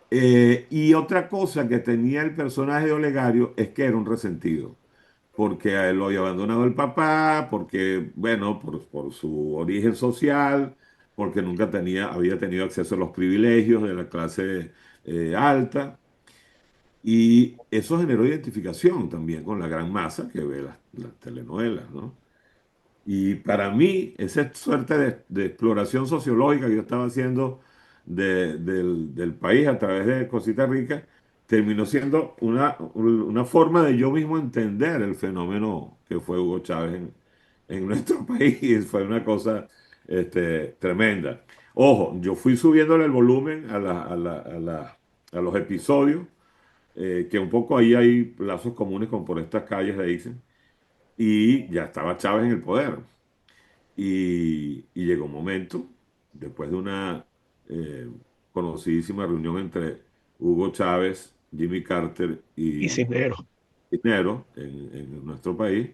Y otra cosa que tenía el personaje de Olegario es que era un resentido, porque a él lo había abandonado el papá, porque, bueno, por su origen social, porque nunca había tenido acceso a los privilegios de la clase alta, y eso generó identificación también con la gran masa que ve las telenovelas, ¿no? Y para mí, esa suerte de exploración sociológica que yo estaba haciendo del país a través de Cositas Ricas, terminó siendo una forma de yo mismo entender el fenómeno que fue Hugo Chávez en nuestro país. Y fue una cosa tremenda. Ojo, yo fui subiéndole el volumen a los episodios, que un poco ahí hay lazos comunes con por estas calles, le dicen, y ya estaba Chávez en el poder. Y llegó un momento, después de una eh, conocidísima reunión entre Hugo Chávez, Jimmy Carter Y y Cisneros. Cisneros en nuestro país,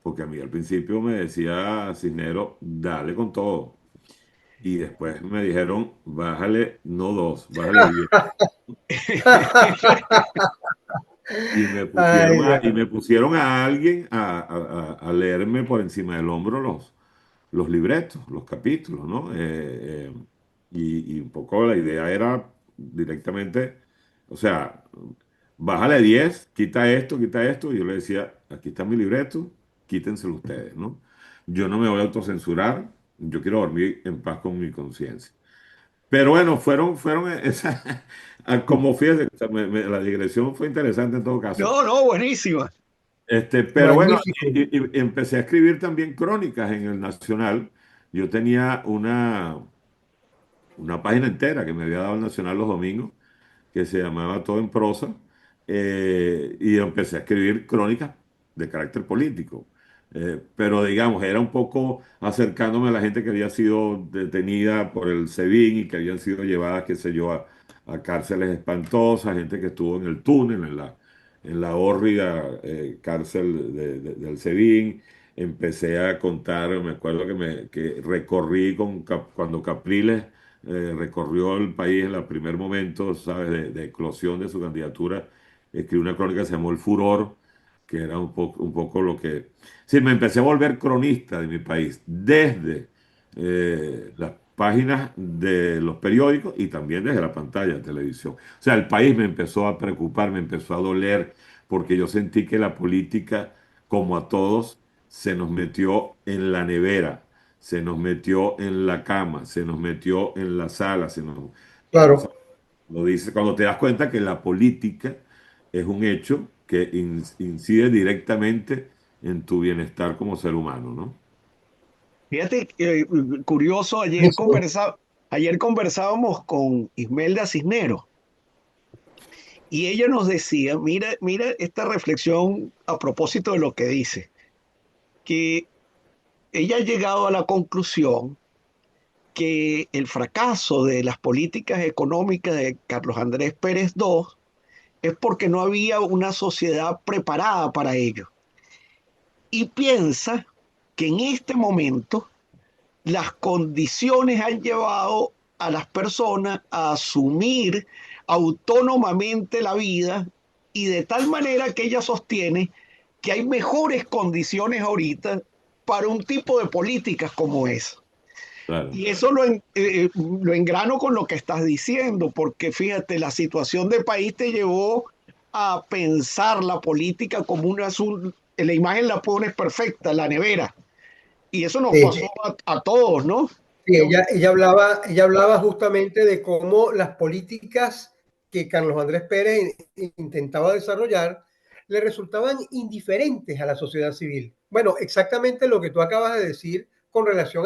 porque a mí al principio me decía Cisneros, dale con todo. Y después me dijeron, bájale, no dos, bájale 10. Ay, Dios. Y me pusieron a alguien a leerme por encima del hombro los libretos, los capítulos, ¿no? Y un poco la idea era directamente, o sea, bájale 10, quita esto, y yo le decía, aquí está mi libreto, quítenselo ustedes, ¿no? Yo no me voy a autocensurar, yo quiero dormir en paz con mi conciencia. Pero bueno, fueron esas, como fíjese, o sea, la digresión fue interesante en todo caso. No, no, buenísima. Pero bueno, Magnífico. y empecé a escribir también crónicas en el Nacional. Yo tenía una página entera que me había dado el Nacional los domingos, que se llamaba Todo en Prosa, y empecé a escribir crónicas de carácter político. Pero digamos, era un poco acercándome a la gente que había sido detenida por el SEBIN y que habían sido llevadas, qué sé yo, a cárceles espantosas, gente que estuvo en el túnel, en la hórrida cárcel del SEBIN. Empecé a contar, me acuerdo que recorrí cuando Capriles recorrió el país en los primeros momentos, ¿sabes?, de eclosión de su candidatura. Escribí una crónica que se llamó El Furor, que era un poco lo que... Sí, me empecé a volver cronista de mi país, desde las páginas de los periódicos y también desde la pantalla de televisión. O sea, el país me empezó a preocupar, me empezó a doler, porque yo sentí que la política, como a todos, se nos metió en la nevera, se nos metió en la cama, se nos metió en la sala, o sea, Claro, lo dice cuando te das cuenta que la política es un hecho que incide directamente en tu bienestar como ser humano, ¿no? Fíjate, curioso, buenísimo. ayer conversábamos con Ismelda Cisneros y ella nos decía, mira, mira esta reflexión a propósito de lo que dice, que ella ha llegado a la conclusión que el fracaso de las políticas económicas de Carlos Andrés Pérez II es porque no había una sociedad preparada para ello. Y piensa que en este momento las condiciones han llevado a las personas a asumir, autónomamente la vida y de tal manera que ella sostiene que hay mejores condiciones ahorita para un tipo de políticas como esa. Claro. Y eso lo engrano con lo que estás diciendo, porque fíjate, la situación del país te llevó a pensar la política como una azul. La imagen la pones perfecta, la nevera. Y eso nos Sí, pasó a todos, ¿no? sí, ella hablaba justamente de cómo las políticas que Carlos Andrés Pérez intentaba desarrollar le resultaban indiferentes a la sociedad civil. Bueno, exactamente lo que tú acabas de decir con relación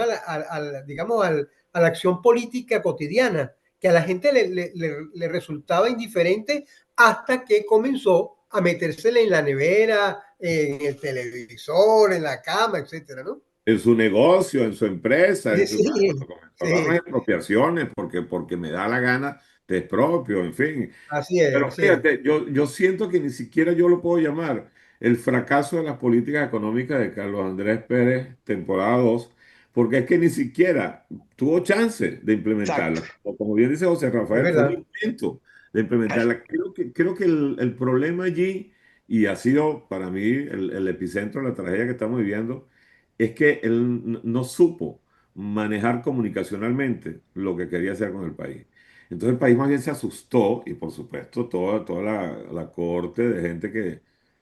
digamos, a la acción política cotidiana, que a la gente le resultaba indiferente hasta que comenzó a metérsele en la nevera, en el televisor, en la cama, etcétera, ¿no? En su negocio, en su empresa, en su, Sí, cuando comenzó a dar las sí, expropiaciones, porque me da la gana, te expropio, en fin. así es, Pero así es. fíjate, yo siento que ni siquiera yo lo puedo llamar el fracaso de las políticas económicas de Carlos Andrés Pérez, temporada 2, porque es que ni siquiera tuvo chance de Exacto. implementarla. O como bien dice José Es Rafael, fue un verdad. intento de implementarla. Creo que el problema allí, y ha sido para mí el epicentro de la tragedia que estamos viviendo, es que él no supo manejar comunicacionalmente lo que quería hacer con el país. Entonces el país más bien se asustó y por supuesto toda la cohorte de gente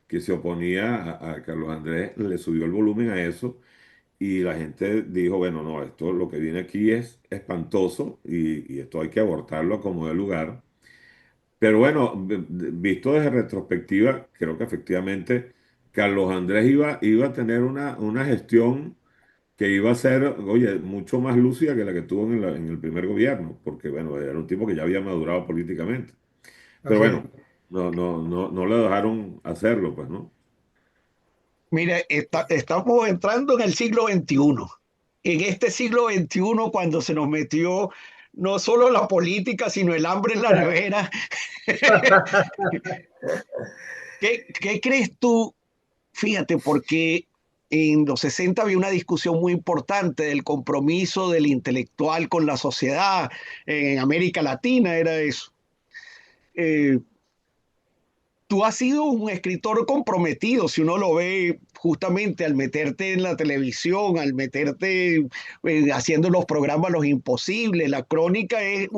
que se oponía a Carlos Andrés le subió el volumen a eso y la gente dijo, bueno, no, esto lo que viene aquí es espantoso y esto hay que abortarlo como de lugar. Pero bueno, visto desde retrospectiva, creo que efectivamente Carlos Andrés iba a tener una gestión que iba a ser, oye, mucho más lúcida que la que tuvo en el primer gobierno, porque bueno, era un tipo que ya había madurado políticamente. Pero Así es. bueno, no le dejaron hacerlo, pues, ¿no? Mire, estamos entrando en el siglo XXI. En este siglo XXI, cuando se nos metió no solo la política, sino el hambre en la nevera, ¿qué crees tú? Fíjate, porque en los 60 había una discusión muy importante del compromiso del intelectual con la sociedad. En América Latina era eso. Eh, Tú has sido un escritor comprometido, si uno lo ve justamente al meterte en la televisión, al meterte haciendo los programas Los Imposibles. La crónica es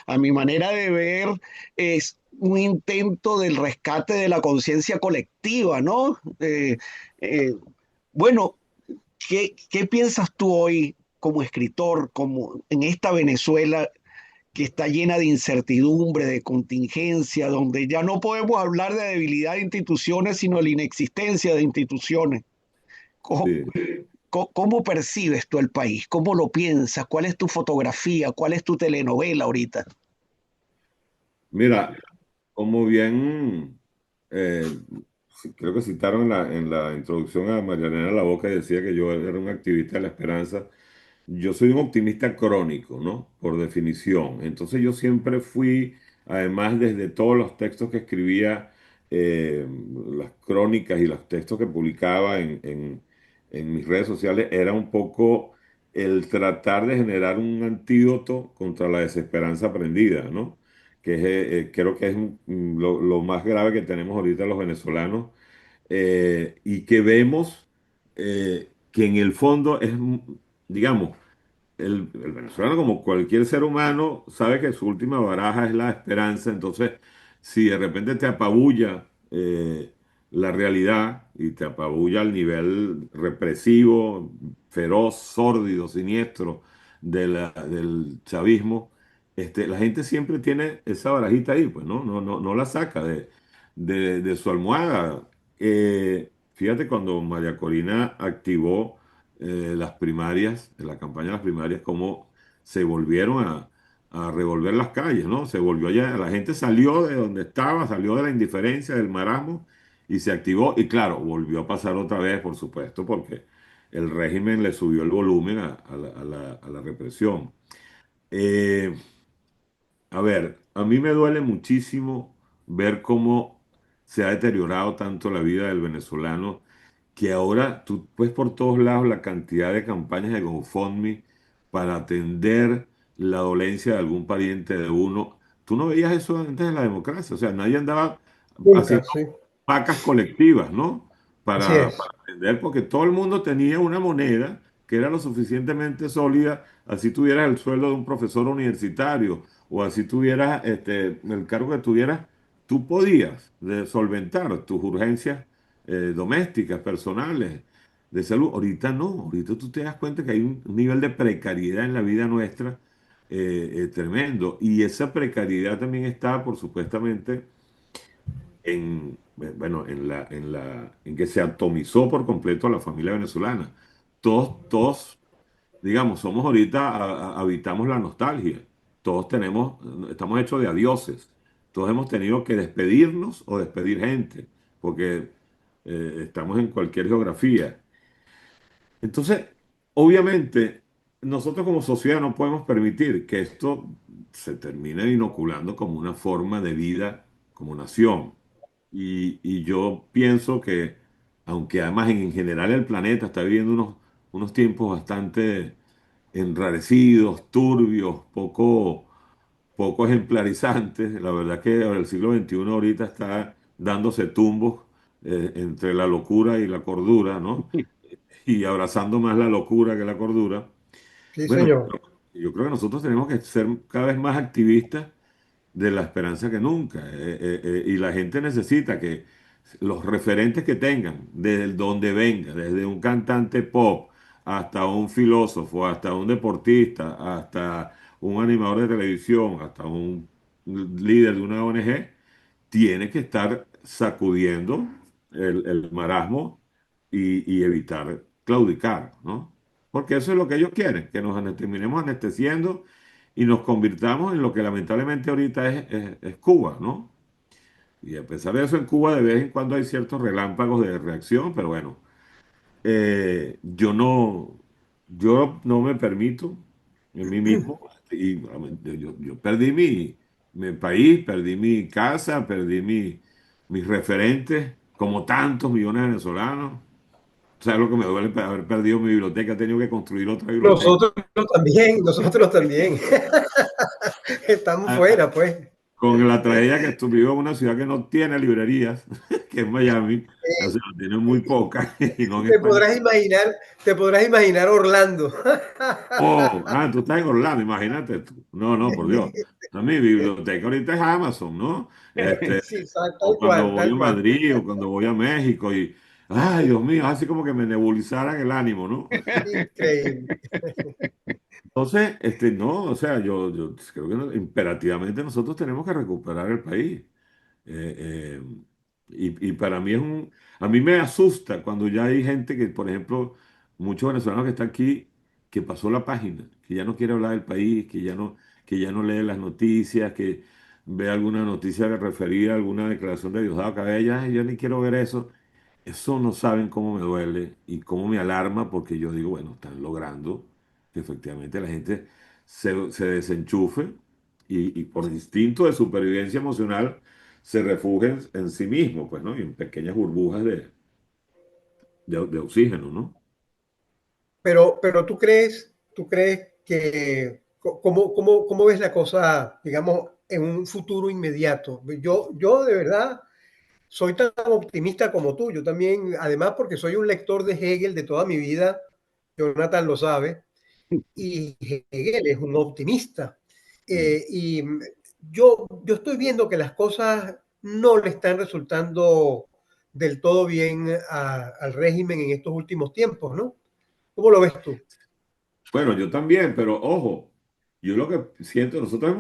a mi manera de ver, es un intento del rescate de la conciencia colectiva, ¿no? Eh, bueno, ¿qué piensas tú hoy como escritor, como en esta Venezuela que está llena de incertidumbre, de contingencia, donde ya no podemos hablar de debilidad de instituciones, sino de la inexistencia de instituciones? ¿Cómo, Sí. cómo percibes tú el país? ¿Cómo lo piensas? ¿Cuál es tu fotografía? ¿Cuál es tu telenovela ahorita? Mira, como bien, sí, creo que citaron en la introducción a Marianela La Boca y decía que yo era un activista de la esperanza. Yo soy un optimista crónico, ¿no? Por definición. Entonces yo siempre fui, además desde todos los textos que escribía, las crónicas y los textos que publicaba en mis redes sociales, era un poco el tratar de generar un antídoto contra la desesperanza aprendida, ¿no? Que es, creo que es lo más grave que tenemos ahorita los venezolanos y que vemos que en el fondo es, digamos, el venezolano, como cualquier ser humano, sabe que su última baraja es la esperanza. Entonces, si de repente te apabulla la realidad y te apabulla al nivel represivo, feroz, sórdido, siniestro del chavismo, la gente siempre tiene esa barajita ahí, pues no la saca de su almohada. Fíjate cuando María Corina activó las primarias, en la campaña de las primarias, cómo se volvieron a revolver las calles, ¿no? Se volvió allá, la gente salió de donde estaba, salió de la indiferencia, del marasmo y se activó. Y claro, volvió a pasar otra vez, por supuesto, porque el régimen le subió el volumen a la represión. Eh, a ver, a mí me duele muchísimo ver cómo se ha deteriorado tanto la vida del venezolano que ahora tú ves por todos lados la cantidad de campañas de GoFundMe para atender la dolencia de algún pariente de uno. tú no veías eso antes de la democracia, o sea, nadie andaba Nunca, haciendo sí. vacas colectivas, ¿no? Así Para es. vender, porque todo el mundo tenía una moneda que era lo suficientemente sólida, así tuvieras el sueldo de un profesor universitario o así tuvieras el cargo que tuvieras, tú podías solventar tus urgencias domésticas, personales, de salud. Ahorita no, ahorita tú te das cuenta que hay un nivel de precariedad en la vida nuestra tremendo. Y esa precariedad también está, por supuestamente, bueno, en que se atomizó por completo a la familia venezolana. Todos, digamos, somos ahorita, habitamos la nostalgia. Todos estamos hechos de adioses. Todos hemos tenido que despedirnos o despedir gente, porque estamos en cualquier geografía. Entonces, obviamente, nosotros como sociedad no podemos permitir que esto se termine inoculando como una forma de vida como nación. Y yo pienso que, aunque además en general el planeta está viviendo unos tiempos bastante enrarecidos, turbios, poco ejemplarizantes, la verdad que el siglo XXI ahorita está dándose tumbos entre la locura y la cordura, ¿no? Y abrazando más la locura que la cordura. Sí, Bueno, señor. yo creo que nosotros tenemos que ser cada vez más activistas de la esperanza que nunca. Y la gente necesita que los referentes que tengan, desde donde venga, desde un cantante pop hasta un filósofo, hasta un deportista, hasta un animador de televisión, hasta un líder de una ONG, tiene que estar sacudiendo el marasmo y evitar claudicar, ¿no? Porque eso es lo que ellos quieren, que terminemos anestesiendo y nos convirtamos en lo que lamentablemente ahorita es Cuba, ¿no? Y a pesar de eso, en Cuba de vez en cuando hay ciertos relámpagos de reacción, pero bueno, yo no me permito en mí mismo, y yo perdí mi país, perdí mi casa, perdí mis referentes, como tantos millones de venezolanos. ¿Sabes lo que me duele haber perdido mi biblioteca? He tenido que construir otra biblioteca. Nosotros también, nosotros también. Estamos fuera, pues. Con la tragedia que vivo en una ciudad que no tiene librerías, que es Miami, o sea, tiene muy pocas, y no en Te español. podrás imaginar, te podrás imaginar Orlando. Oh, tú estás en Orlando, imagínate tú. No, no, por Dios. No, mi biblioteca ahorita es Amazon, ¿no? Sí, O tal cuando cual, voy tal a cual. Madrid o cuando voy a México y, ay, Dios mío, así como que me nebulizaran el ánimo, ¿no? Increíble. Entonces, no, o sea, yo creo que imperativamente nosotros tenemos que recuperar el país. Eh, eh, y para mí a mí me asusta cuando ya hay gente que, por ejemplo, muchos venezolanos que están aquí, que pasó la página, que ya no quiere hablar del país, que ya no lee las noticias, que ve alguna noticia referida a alguna declaración de Diosdado Cabello, "Ay, yo ni quiero ver eso". Eso no saben cómo me duele y cómo me alarma porque yo digo, bueno, están logrando que efectivamente la gente se desenchufe y por instinto de supervivencia emocional se refugien en sí mismo, pues, ¿no? Y en pequeñas burbujas de oxígeno, ¿no? Pero tú crees que, ¿cómo ves la cosa, digamos, en un futuro inmediato? Yo de verdad soy tan optimista como tú. Yo también, además porque soy un lector de Hegel de toda mi vida, Jonathan lo sabe, y Hegel es un optimista. Mm. Y yo estoy viendo que las cosas no le están resultando del todo bien al régimen en estos últimos tiempos, ¿no? ¿Cómo lo ves tú? Bueno, yo también, pero ojo, yo lo que siento, nosotros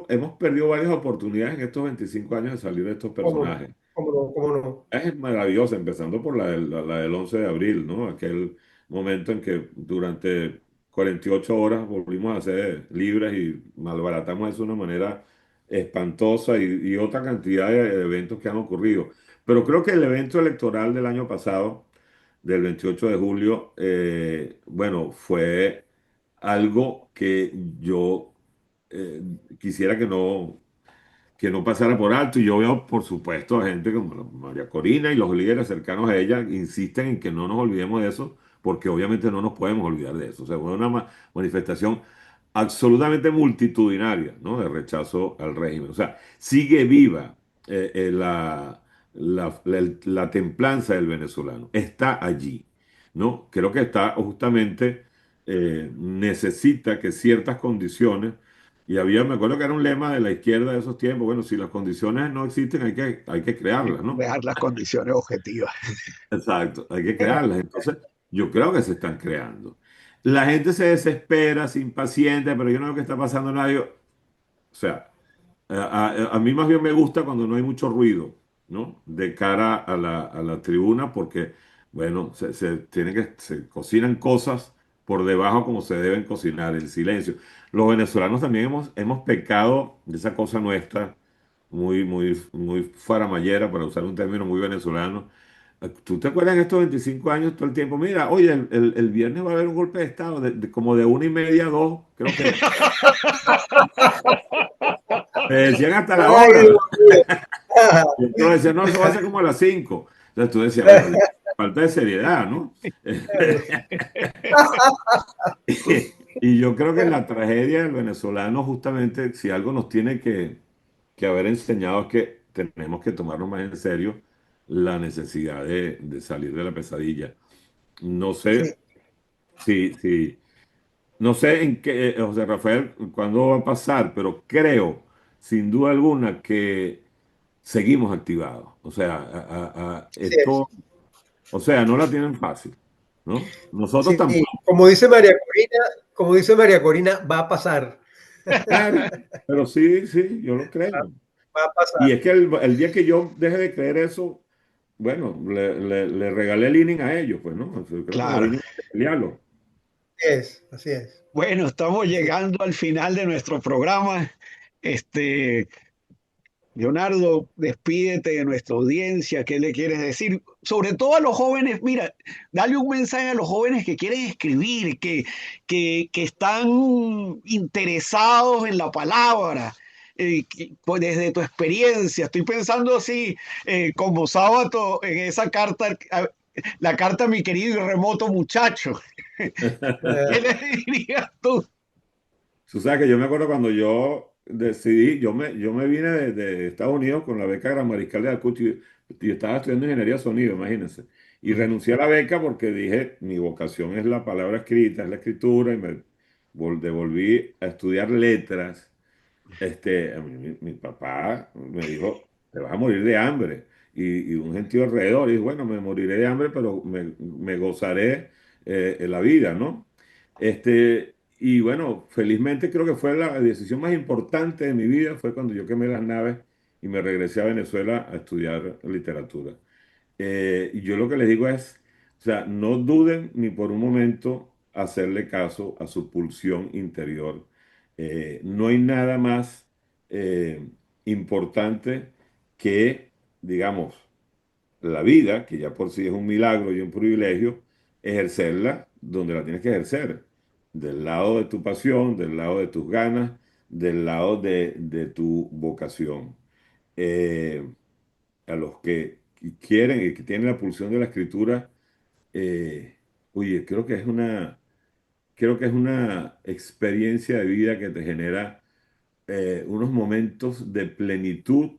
hemos perdido varias oportunidades en estos 25 años de salir de estos ¿Cómo, personajes. cómo no? ¿Cómo no? Es maravillosa, empezando por la del 11 de abril, ¿no? Aquel momento en que durante 48 horas volvimos a ser libres y malbaratamos eso de una manera espantosa y otra cantidad de eventos que han ocurrido. Pero creo que el evento electoral del año pasado, del 28 de julio, bueno, fue algo que yo eh, quisiera que no pasara por alto. Y yo veo, por supuesto, a gente como María Corina y los líderes cercanos a ella insisten en que no nos olvidemos de eso, porque obviamente no nos podemos olvidar de eso. O sea, fue una manifestación absolutamente multitudinaria, ¿no? De rechazo al régimen. O sea, sigue viva la templanza del venezolano. Está allí, ¿no? Creo que está justamente, necesita que ciertas condiciones, y había, me acuerdo que era un lema de la izquierda de esos tiempos, bueno, si las condiciones no existen, hay que crearlas, ¿no? Crear las condiciones objetivas. Exacto, hay que crearlas. Entonces, yo creo que se están creando. La gente se desespera, se impaciente, pero yo no veo qué está pasando nada. O sea, a mí más bien me gusta cuando no hay mucho ruido, ¿no? De cara a la tribuna, porque, bueno, se cocinan cosas por debajo como se deben cocinar, en silencio. Los venezolanos también hemos pecado de esa cosa nuestra, muy, muy, muy faramayera, para usar un término muy venezolano. ¿Tú te acuerdas en estos 25 años todo el tiempo? Mira, oye, el viernes va a haber un golpe de Estado, como de 1:30 a 2, creo que me decían hasta la Ay, hora. Dios mío. Y otros decían, no, eso va a ser como a las 5. Entonces tú decías, bueno, falta de seriedad, ¿no? Y yo creo que la tragedia del venezolano, justamente, si algo nos tiene que haber enseñado es que tenemos que tomarnos más en serio la necesidad de salir de la pesadilla. No Sí, sé no sé en qué, José Rafael, cuándo va a pasar, pero creo, sin duda alguna, que seguimos activados. O sea, así es. esto, o sea, no la tienen fácil, ¿no? Nosotros Sí, tampoco. Como dice María Corina, va a pasar. Claro, pero sí, sí, yo lo creo. Va a pasar. Y es que el día que yo deje de creer eso, bueno, le regalé el inning a ellos, pues, ¿no? O sea, creo que los Claro. innings hay que pelearlos. Así es, así es. Bueno, estamos Así es. llegando al final de nuestro programa. Este, Leonardo, despídete de nuestra audiencia. ¿Qué le quieres decir? Sobre todo a los jóvenes, mira, dale un mensaje a los jóvenes que quieren escribir, que están interesados en la palabra. Pues desde tu experiencia, estoy pensando así, como sábado en esa carta, la carta a mi querido y remoto muchacho. ¿Qué Eh, le dirías tú? Tú sabes que yo me acuerdo cuando yo decidí, yo me vine de Estados Unidos con la beca Gran Mariscal de Acucho y estaba estudiando ingeniería de sonido, imagínense. Y renuncié a la beca porque dije, mi vocación es la palabra escrita, es la escritura, y me devolví a estudiar letras. A mí, mi papá me dijo, te vas a morir de hambre. Y un gentío alrededor, y dije, bueno, me moriré de hambre, pero me gozaré la vida, ¿no? Y bueno, felizmente creo que fue la decisión más importante de mi vida, fue cuando yo quemé las naves y me regresé a Venezuela a estudiar literatura. Y yo lo que les digo es, o sea, no duden ni por un momento hacerle caso a su pulsión interior. No hay nada más eh, importante que, digamos, la vida, que ya por sí es un milagro y un privilegio, ejercerla donde la tienes que ejercer, del lado de tu pasión, del lado de tus ganas, del lado de tu vocación. Eh, a los que quieren y que tienen la pulsión de la escritura, eh, oye, creo que es una experiencia de vida que te genera unos momentos de plenitud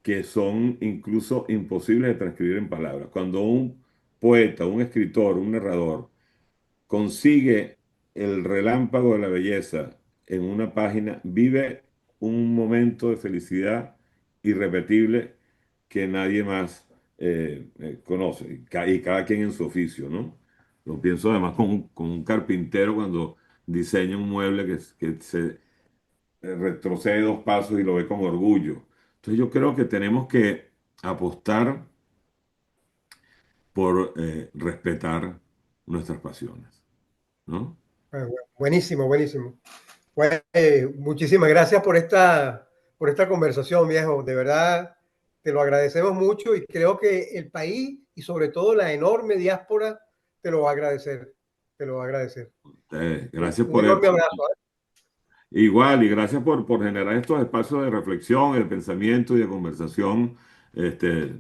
que son incluso imposibles de transcribir en palabras. Cuando un poeta, un escritor, un narrador consigue el relámpago de la belleza en una página, vive un momento de felicidad irrepetible que nadie más conoce, y cada quien en su oficio, ¿no? Lo pienso además con un carpintero cuando diseña un mueble que se retrocede 2 pasos y lo ve con orgullo. Entonces yo creo que tenemos que apostar por respetar nuestras pasiones, ¿no? Buenísimo, buenísimo. Bueno, muchísimas gracias por esta conversación, viejo. De verdad, te lo agradecemos mucho y creo que el país y sobre todo la enorme diáspora te lo va a agradecer. Te lo va a agradecer. Gracias Un por enorme eso. abrazo. ¿Eh? Igual, y gracias por generar estos espacios de reflexión, de pensamiento y de conversación. Este,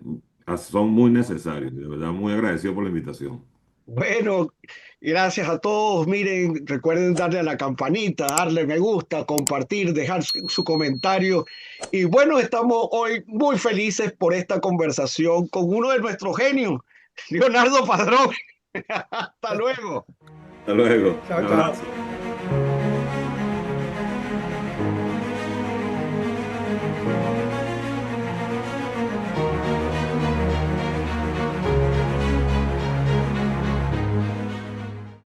son muy necesarios. De verdad, muy agradecido por la invitación. Bueno, gracias a todos. Miren, recuerden darle a la campanita, darle me gusta, compartir, dejar su comentario. Y bueno, estamos hoy muy felices por esta conversación con uno de nuestros genios, Leonardo Padrón. Hasta luego. Hasta luego. Chao, Un chao. abrazo.